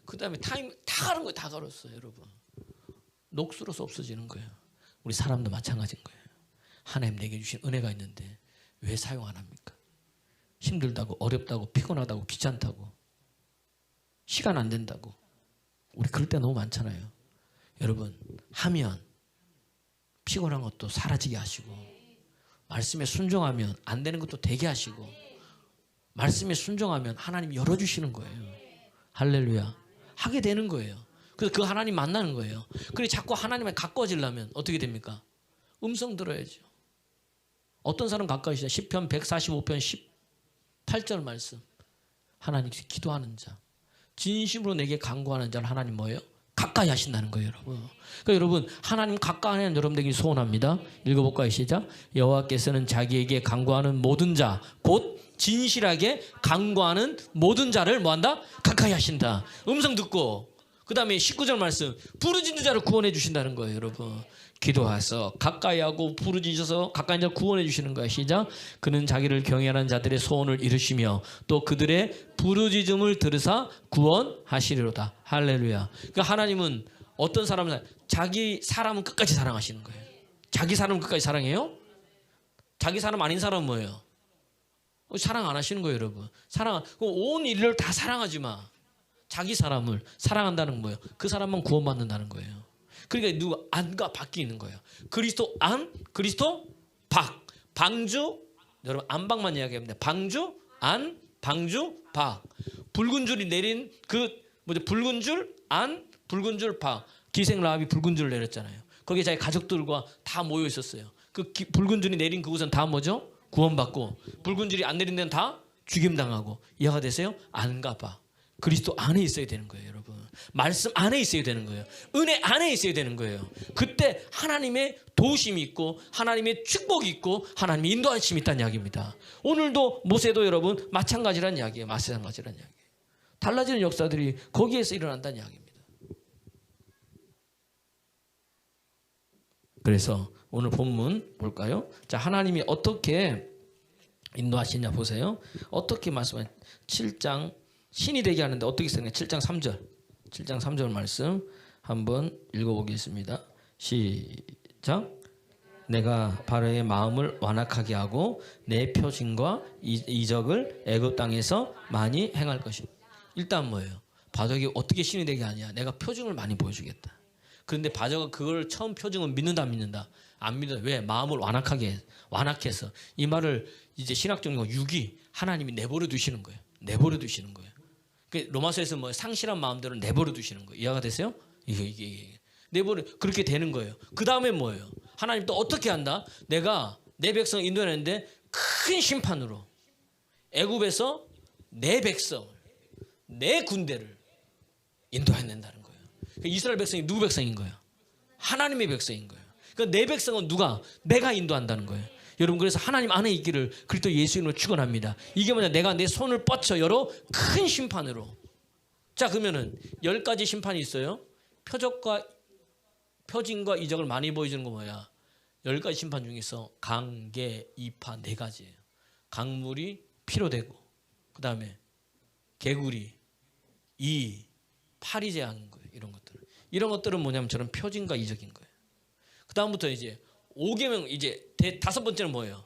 S1: 그 다음에 타임 다 가는 거예요. 다 가렸어요. 여러분, 녹슬어서 없어지는 거예요. 우리 사람도 마찬가지인 거예요. 하나님 내게 주신 은혜가 있는데 왜 사용 안 합니까? 힘들다고, 어렵다고, 피곤하다고, 귀찮다고, 시간 안 된다고. 우리 그럴 때 너무 많잖아요. 여러분, 하면 피곤한 것도 사라지게 하시고, 말씀에 순종하면 안 되는 것도 되게 하시고, 말씀에 순종하면 하나님 열어주시는 거예요. 할렐루야. 하게 되는 거예요. 그래서 그 하나님 만나는 거예요. 그래 자꾸 하나님에 가까워지려면 어떻게 됩니까? 음성 들어야죠. 어떤 사람 가까이시다. 시편 145편 18절 말씀. 하나님 기도하는 자, 진심으로 내게 간구하는 자를 하나님 뭐예요? 가까이 하신다는 거예요, 여러분. 그러니까 여러분, 하나님 가까이 하는 여러분들에게 소원합니다. 읽어볼까요? 시작. 여호와께서는 자기에게 간구하는 모든 자, 곧 진실하게 간구하는 모든 자를 뭐한다? 가까이 하신다. 음성 듣고, 그 다음에 19절 말씀, 부르짖는 자를 구원해 주신다는 거예요, 여러분. 기도하서 가까이 하고 부르짖어서 가까이 자를 구원해 주시는 거예요. 시작. 그는 자기를 경외하는 자들의 소원을 이루시며 또 그들의 부르짖음을 들으사 구원하시리로다. 할렐루야. 그러니까 하나님은 어떤 사람을, 자기 사람은 끝까지 사랑하시는 거예요. 자기 사람은 끝까지 사랑해요? 자기 사람 아닌 사람은 뭐예요? 사랑 안 하시는 거예요, 여러분. 온 인류를 다 사랑하지 마. 자기 사람을 사랑한다는 건 뭐예요? 그 사람만 구원받는다는 거예요. 그러니까 누가 안과 밖이 있는 거예요. 그리스도 안, 그리스도 박. 방주, 여러분 안방만 이야기합니다. 방주, 안, 방주, 박. 붉은 줄이 내린 붉은 줄, 안, 붉은 줄, 박. 기생 라합이 붉은 줄을 내렸잖아요. 거기에 자기 가족들과 다 모여 있었어요. 붉은 줄이 내린 그곳은 다 뭐죠? 구원받고, 붉은 줄이 안 내린 데는 다 죽임당하고. 이해가 되세요? 안과 박. 그리스도 안에 있어야 되는 거예요, 여러분. 말씀 안에 있어야 되는 거예요. 은혜 안에 있어야 되는 거예요. 그때 하나님의 도우심이 있고 하나님의 축복이 있고 하나님의 인도하심이 있다는 이야기입니다. 오늘도 모세도 여러분 마찬가지란 이야기예요. 마찬가지란 이야기예요. 달라지는 역사들이 거기에서 일어난다는 이야기입니다. 그래서 오늘 본문 볼까요? 자, 하나님이 어떻게 인도하시냐 보세요. 어떻게 말씀하냐. 7장 신이 되게 하는데 어떻게 쓰냐. 7장 3절. 7장 3절 말씀 한번 읽어보겠습니다. 시작. 내가 바로의 마음을 완악하게 하고 내 표징과 이적을 애굽 땅에서 많이 행할 것이다. 일단 뭐예요? 바적이 어떻게 신이 되게 하냐. 내가 표징을 많이 보여주겠다. 그런데 바적은 그걸 처음 표징은 믿는다 안 믿는다? 안 믿는다. 왜? 마음을 완악해서. 이 말을 이제 신학적으로 육이 하나님이 내버려 두시는 거예요. 내버려 두시는 거예요. 로마서에서 뭐 상실한 마음대로 내버려 두시는 거예요. 이해가 되세요? 이게 내버려 그렇게 되는 거예요. 그 다음에 뭐예요? 하나님 또 어떻게 한다? 내가 내 백성 인도하는데 큰 심판으로 애굽에서 내 백성, 내 군대를 인도해낸다는 거예요. 그러니까 이스라엘 백성이 누구 백성인 거예요? 하나님의 백성인 거예요. 그러니까 내 백성은 누가? 내가 인도한다는 거예요. 여러분, 그래서 하나님 안에 있기를 그리스도 예수 이름으로 축원합니다. 이게 뭐냐? 내가 내 손을 뻗쳐 열어 큰 심판으로. 자, 그러면은 10가지 심판이 있어요. 표징과 이적을 많이 보여주는 거 뭐야? 10가지 심판 중에서 강계, 이파 4가지예요. 강물이 피로 되고, 그 다음에 개구리, 파리 재앙인 거예요. 이런 것들은 뭐냐면 저는 표징과 이적인 거예요. 그 다음부터 이제 5계명 이제 5번째는 뭐예요?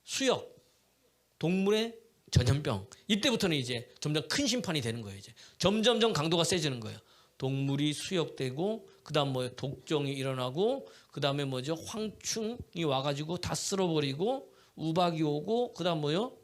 S1: 수역, 동물의 전염병. 이때부터는 이제 점점 큰 심판이 되는 거예요. 이제 점점점 강도가 세지는 거예요. 동물이 수역되고, 그다음 뭐 독종이 일어나고, 그다음에 뭐죠? 황충이 와가지고 다 쓸어버리고, 우박이 오고, 그다음 뭐요?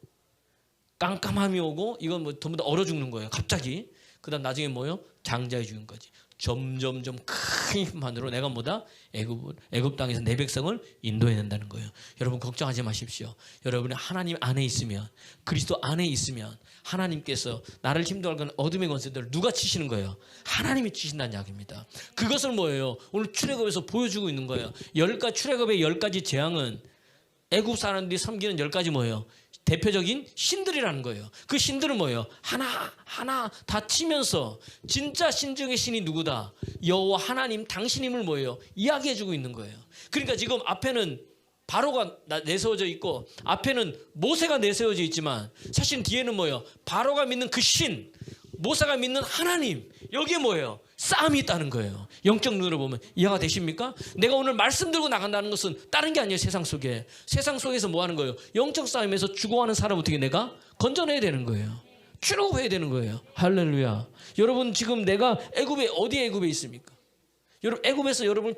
S1: 깜깜함이 오고, 이건 뭐 전부 다 얼어 죽는 거예요. 갑자기. 그다음 나중에 뭐요? 장자의 죽음까지. 점점점 큰 힘만으로 내가 뭐다? 애굽 땅에서 내 백성을 인도해야 된다는 거예요. 여러분 걱정하지 마십시오. 여러분이 하나님 안에 있으면, 그리스도 안에 있으면 하나님께서 나를 힘들어하는 어둠의 권세들을 누가 치시는 거예요? 하나님이 치신다는 이야기입니다. 그것을 뭐예요? 오늘 출애굽에서 보여주고 있는 거예요. 출애굽의 10가지 재앙은 애굽 사람들이 섬기는 10가지 뭐예요? 대표적인 신들이라는 거예요. 그 신들은 뭐예요? 하나 다 치면서 진짜 신 중의 신이 누구다? 여호와 하나님 당신임을 뭐예요? 이야기해주고 있는 거예요. 그러니까 지금 앞에는 바로가 내세워져 있고 앞에는 모세가 내세워져 있지만 사실 뒤에는 뭐예요? 바로가 믿는 그 신, 모세가 믿는 하나님, 여기에 뭐예요? 싸움이 있다는 거예요. 영적 눈으로 보면 이해가 되십니까? 내가 오늘 말씀 들고 나간다는 것은 다른 게 아니에요. 세상 속에서 뭐 하는 거예요? 영적 싸움에서 죽어가는 사람 어떻게 내가 건져내야 되는 거예요. 출애굽해야 되는 거예요. 할렐루야. 여러분 지금 내가 어디에 애굽에 있습니까? 여러분 애굽에서 여러분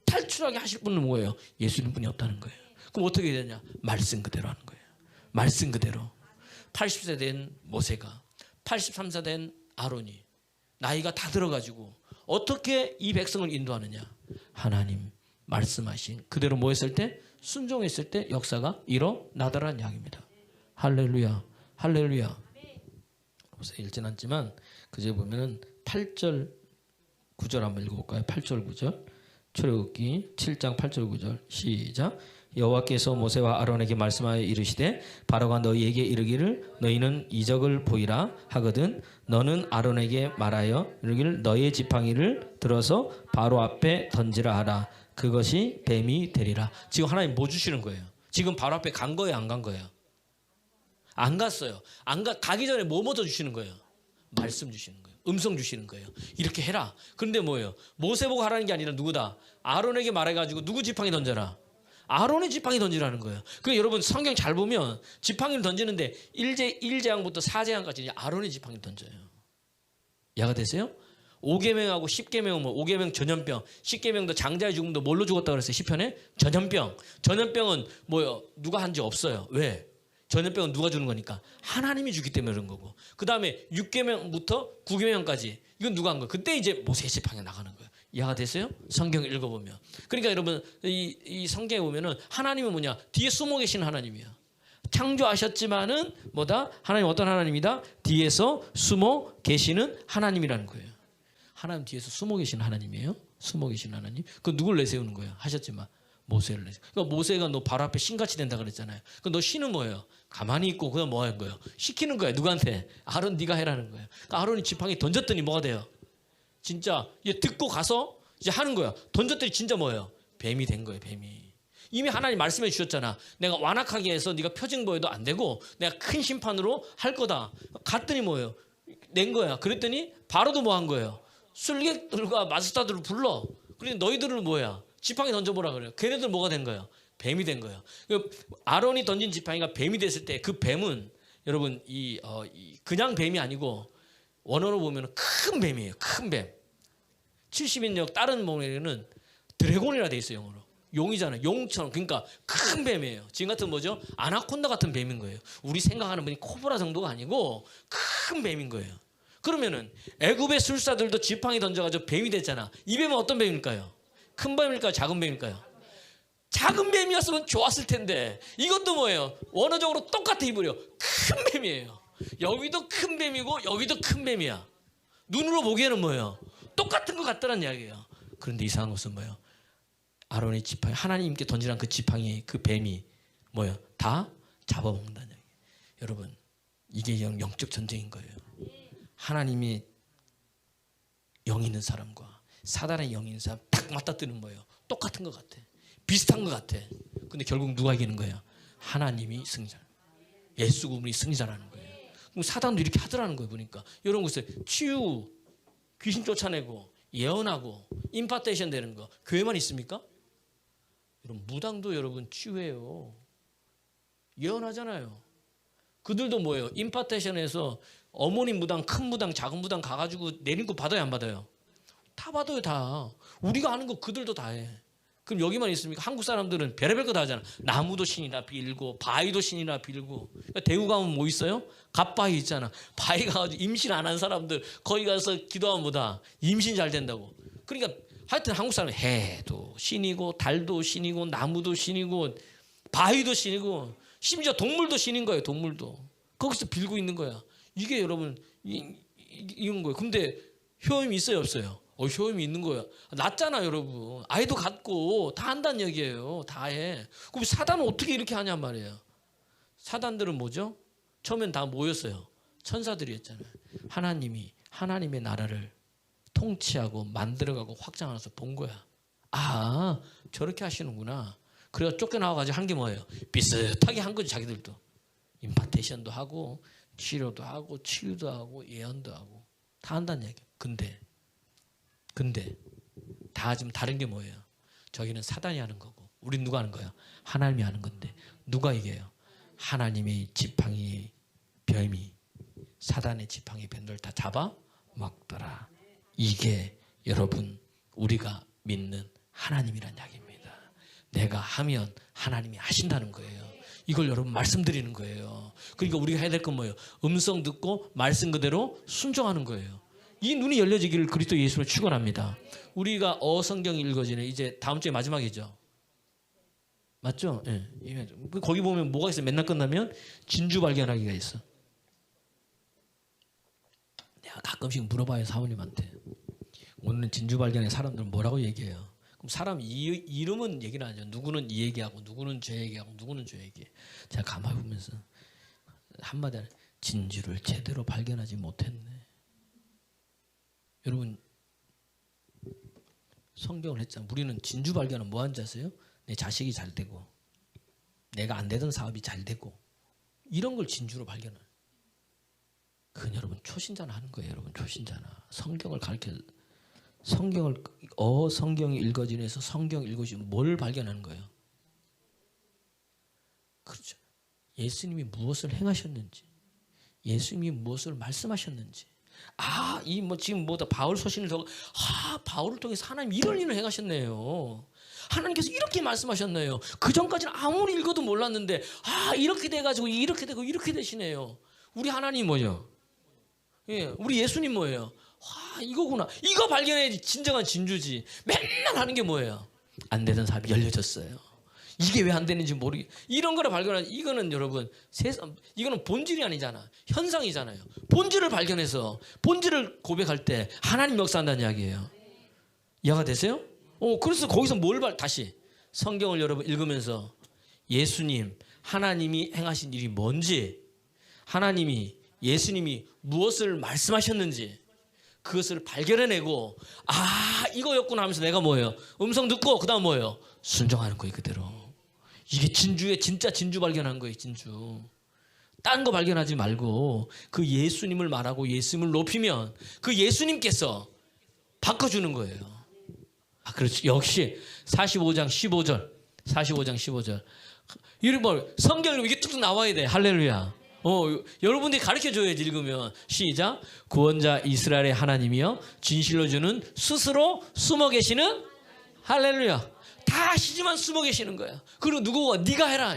S1: 탈출하게 하실 분은 뭐예요? 예수님뿐이 없다는 거예요. 그럼 어떻게 해야 되냐? 말씀 그대로 하는 거예요. 말씀 그대로. 80세 된 모세가 83세 된 아론이 나이가 다 들어가지고 어떻게 이 백성을 인도하느냐? 하나님 말씀하신 그대로 뭐 했을 때? 순종했을 때 역사가 일어나더라는 이야기입니다. 할렐루야. 할렐루야. 모세 읽진 않지만 그제 보면은 8절 9절 한번 읽어볼까요? 8절 9절 출애굽기 7장 8절 9절 시작. 여호와께서 모세와 아론에게 말씀하여 이르시되 바로가 너희에게 이르기를 너희는 이적을 보이라 하거든 너는 아론에게 말하여 이르기를 너희의 지팡이를 들어서 바로 앞에 던지라 하라. 그것이 뱀이 되리라. 지금 하나님 뭐 주시는 거예요? 지금 바로 앞에 간 거예요? 안 간 거예요? 안 갔어요. 가기 전에 뭐 먼저 주시는 거예요? 말씀 주시는 거예요. 음성 주시는 거예요. 이렇게 해라. 그런데 뭐예요? 모세 보고 하라는 게 아니라 누구다? 아론에게 말해가지고 누구 지팡이 던져라? 아론의 지팡이 던지라는 거예요. 그 여러분 성경 잘 보면 지팡이를 던지는데 1재앙부터 4재앙까지 아론의 지팡이를 던져요. 이해가 되세요? 5계명하고 10계명은 뭐 5계명 전염병, 10계명도 장자의 죽음도 뭘로 죽었다고 그랬어요? 시편에? 전염병. 전염병은 뭐요? 누가 한 지 없어요. 왜? 전염병은 누가 주는 거니까? 하나님이 주기 때문에 그런 거고. 그 다음에 6계명부터 9계명까지 이건 누가 한 거예요? 그때 이제 모세의 지팡이가 나가는 거예요. 이해가 됐어요? 성경을 읽어보면. 그러니까 여러분 이 성경에 보면은 하나님은 뭐냐? 뒤에 숨어 계시는 하나님이야. 창조하셨지만은 뭐다? 하나님 어떤 하나님이다? 뒤에서 숨어 계시는 하나님이라는 거예요. 하나님 뒤에서 숨어 계시는 하나님이에요. 숨어 계시는 하나님. 그 누굴 내세우는 거예요? 하셨지만 모세를 내세워. 그러니까 모세가 너 바로 앞에 신같이 된다 그랬잖아요. 그 너 신은 뭐예요? 가만히 있고 그냥 뭐 하는 거예요? 시키는 거예요. 누구한테? 아론 네가 해라는 거예요. 그러니까 아론이 지팡이 던졌더니 뭐가 돼요? 진짜 얘 듣고 가서 이제 하는 거야. 던졌더니 진짜 뭐예요? 뱀이 된 거예요. 뱀이. 이미 하나님 말씀해 주셨잖아. 내가 완악하게 해서 네가 표징 보여도 안 되고 내가 큰 심판으로 할 거다. 갔더니 뭐예요? 낸 거야. 그랬더니 바로도 뭐 한 거예요? 술객들과 마술사들을 불러. 그런데 너희들은 뭐야? 지팡이 던져보라 그래요. 걔네들 뭐가 된 거예요? 뱀이 된 거예요. 아론이 던진 지팡이가 뱀이 됐을 때 그 뱀은 여러분 그냥 뱀이 아니고 원어로 보면 큰 뱀이에요. 큰 뱀. 70인역 다른 몸에는 드래곤이라 돼 있어요. 영어로. 용이잖아요. 용처럼. 그러니까 큰 뱀이에요. 지금 같은 뭐죠? 아나콘다 같은 뱀인 거예요. 우리 생각하는 분이 코브라 정도가 아니고 큰 뱀인 거예요. 그러면은 애굽의 술사들도 지팡이 던져가지고 뱀이 됐잖아. 이 뱀은 어떤 뱀일까요? 큰 뱀일까요? 작은 뱀일까요? 작은 뱀이었으면 좋았을 텐데 이것도 뭐예요? 원어적으로 똑같아 입으려. 큰 뱀이에요. 여기도 큰 뱀이고 여기도 큰 뱀이야. 눈으로 보기에는 뭐예요? 똑같은 것 같다는 이야기예요. 그런데 이상한 것은 뭐예요? 아론의 지팡이, 하나님께 던지란 그 지팡이, 그 뱀이 뭐예요? 다 잡아먹는다는 이야기예요. 여러분, 이게 영적 전쟁인 거예요. 하나님이 영 있는 사람과 사단의 영 있는 사람 딱 맞닥뜨리는 거예요. 똑같은 것 같아. 비슷한 것 같아. 근데 결국 누가 이기는 거예요? 하나님이 승자. 예수 그분이 승자라는 거예요. 그럼 사단도 이렇게 하더라는 거예요. 보니까 여러분 글쎄 치유, 귀신 쫓아내고 예언하고 임파테이션 되는 거 교회만 있습니까? 여러분 무당도 여러분 치유해요. 예언하잖아요. 그들도 뭐예요? 임파테이션에서 어머니 무당, 큰 무당, 작은 무당 가가지고 내린 거 받아요, 안 받아요? 다 받아요, 다. 우리가 아는 거 그들도 다 해. 그럼 여기만 있습니까? 한국 사람들은 별의별 거 다 하잖아. 나무도 신이라 빌고 바위도 신이라 빌고. 그러니까 대구 가면 뭐 있어요? 갓바위 있잖아. 바위 가가지고 임신 안 한 사람들 거기 가서 기도하면 뭐다? 임신 잘 된다고. 그러니까 하여튼 한국 사람은 해도 신이고 달도 신이고 나무도 신이고 바위도 신이고 심지어 동물도 신인 거예요. 동물도. 거기서 빌고 있는 거야. 이게 여러분 이런 거예요. 근데 효험이 있어요 없어요? 효험이 있는 거야. 낫잖아 여러분. 아이도 갖고 다 한다는 얘기예요. 다 해. 그럼 사단은 어떻게 이렇게 하냔 말이에요. 사단들은 뭐죠? 처음엔 다 뭐였어요? 천사들이었잖아요. 하나님이 하나님의 나라를 통치하고 만들어가고 확장하면서 본 거야. 아 저렇게 하시는구나. 그래서 쫓겨나와가지고 한 게 뭐예요? 비슷하게 한 거지. 자기들도 임파테이션도 하고 치료도 하고 치유도 하고 예언도 하고 다 한다는 얘기예요. 근데 다 지금 다른 게 뭐예요? 저기는 사단이 하는 거고 우린 누가 하는 거야? 하나님이 하는 건데 누가 이겨요? 하나님의 지팡이 뱀이 사단의 지팡이 뱀들 다 잡아 먹더라. 이게 여러분 우리가 믿는 하나님이란 이야기입니다. 내가 하면 하나님이 하신다는 거예요. 이걸 여러분 말씀드리는 거예요. 그러니까 우리가 해야 될 건 뭐예요? 음성 듣고 말씀 그대로 순종하는 거예요. 이 눈이 열려지기를 그리스도 예수로 축원합니다. 우리가 성경이 읽어지는 이제 다음 주에 마지막이죠. 맞죠? 예. 거기 보면 뭐가 있어요? 맨날 끝나면 진주 발견하기가 있어. 내가 가끔씩 물어봐요 사모님한테. 오늘은 진주 발견에 사람들은 뭐라고 얘기해요? 그럼 사람 이름은 얘기를 안 하죠. 누구는 이 얘기하고 누구는 저 얘기하고 누구는 저 얘기해. 제가 가만히 보면서 한마디 하네. 진주를 제대로 발견하지 못했네. 여러분 성경을 했잖아요. 우리는 진주 발견은 뭐 하는지 아세요? 내 자식이 잘 되고 내가 안 되던 사업이 잘 되고 이런 걸 진주로 발견하는. 그건 여러분 초신자나 하는 거예요. 여러분 초신자나 성경을 성경이 읽어지면서 성경 읽으시면 뭘 발견하는 거예요? 그렇죠. 예수님이 무엇을 행하셨는지, 예수님이 무엇을 말씀하셨는지. 지금 바울 소신을 더 바울을 통해서 하나님 이런 일을 행하셨네요. 하나님께서 이렇게 말씀하셨네요. 그 전까지는 아무리 읽어도 몰랐는데 이렇게 돼가지고 이렇게 되고 이렇게 되시네요. 우리 하나님 뭐예요? 예, 우리 예수님 뭐예요? 이거구나. 이거 발견해야지 진정한 진주지. 맨날 하는 게 뭐예요? 안 되던 사업이 열려졌어요. 이게 왜 안 되는지 모르게 이런 거를 발견하지. 이거는 여러분 이거는 본질이 아니잖아. 현상이잖아요. 본질을 발견해서 본질을 고백할 때 하나님 역사한다는 이야기예요. 이해가 되세요? 그래서 거기서 다시 성경을 여러분 읽으면서 예수님 하나님이 행하신 일이 뭔지, 하나님이 예수님이 무엇을 말씀하셨는지 그것을 발견해내고 이거였구나 하면서 내가 뭐예요? 음성 듣고 그 다음 뭐예요? 순종하는 거예요. 그대로. 이게 진짜 진주 발견한 거예요. 진주. 딴 거 발견하지 말고 그 예수님을 말하고 예수님을 높이면 그 예수님께서 바꿔주는 거예요. 그렇죠. 역시 45장 15절 여러분 성경에 이게 뚝뚝 나와야 돼. 할렐루야. 여러분들이 가르쳐줘야지. 읽으면 시작. 구원자 이스라엘의 하나님이여 진실로 주는 스스로 숨어 계시는 할렐루야. 다 아시지만 숨어 계시는 거야. 그리고 누구가 네가 해라.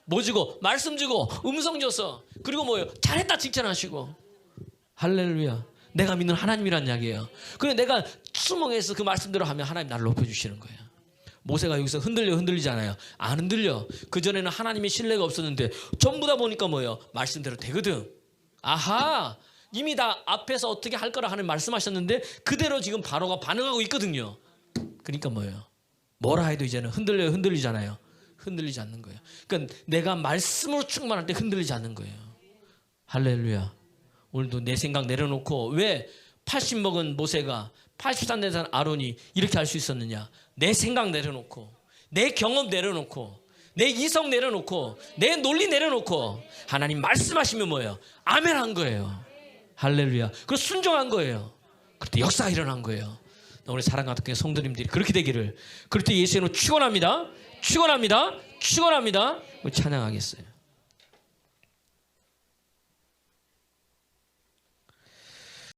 S1: 뭐 주고 말씀 주고 음성 줘서 그리고 뭐예요? 잘했다 칭찬하시고 할렐루야. 내가 믿는 하나님이란 이야기예요. 그래 내가 숨어서 그 말씀대로 하면 하나님 나를 높여주시는 거예요. 모세가 여기서 흔들리잖아요. 안 흔들려. 그전에는 하나님의 신뢰가 없었는데 전부 다 보니까 뭐예요? 말씀대로 되거든. 이미 다 앞에서 어떻게 할 거라 하는 말씀하셨는데 그대로 지금 바로가 반응하고 있거든요. 그러니까 뭐예요? 뭐라 해도 이제는 흔들리잖아요. 흔들리지 않는 거예요. 그러니까 내가 말씀으로 충만할 때 흔들리지 않는 거예요. 할렐루야. 오늘도 내 생각 내려놓고 왜 80 먹은 모세가 80살 된 아론이 이렇게 할 수 있었느냐? 내 생각 내려놓고 내 경험 내려놓고 내 이성 내려놓고 내 논리 내려놓고 하나님 말씀하시면 뭐예요? 아멘 한 거예요. 할렐루야. 그리고 순종한 거예요. 그때 역사가 일어난 거예요. 우리 사랑하는 성도님들이 그렇게 되기를. 그럴 때 예수님은 축원합니다. 우리 찬양하겠어요.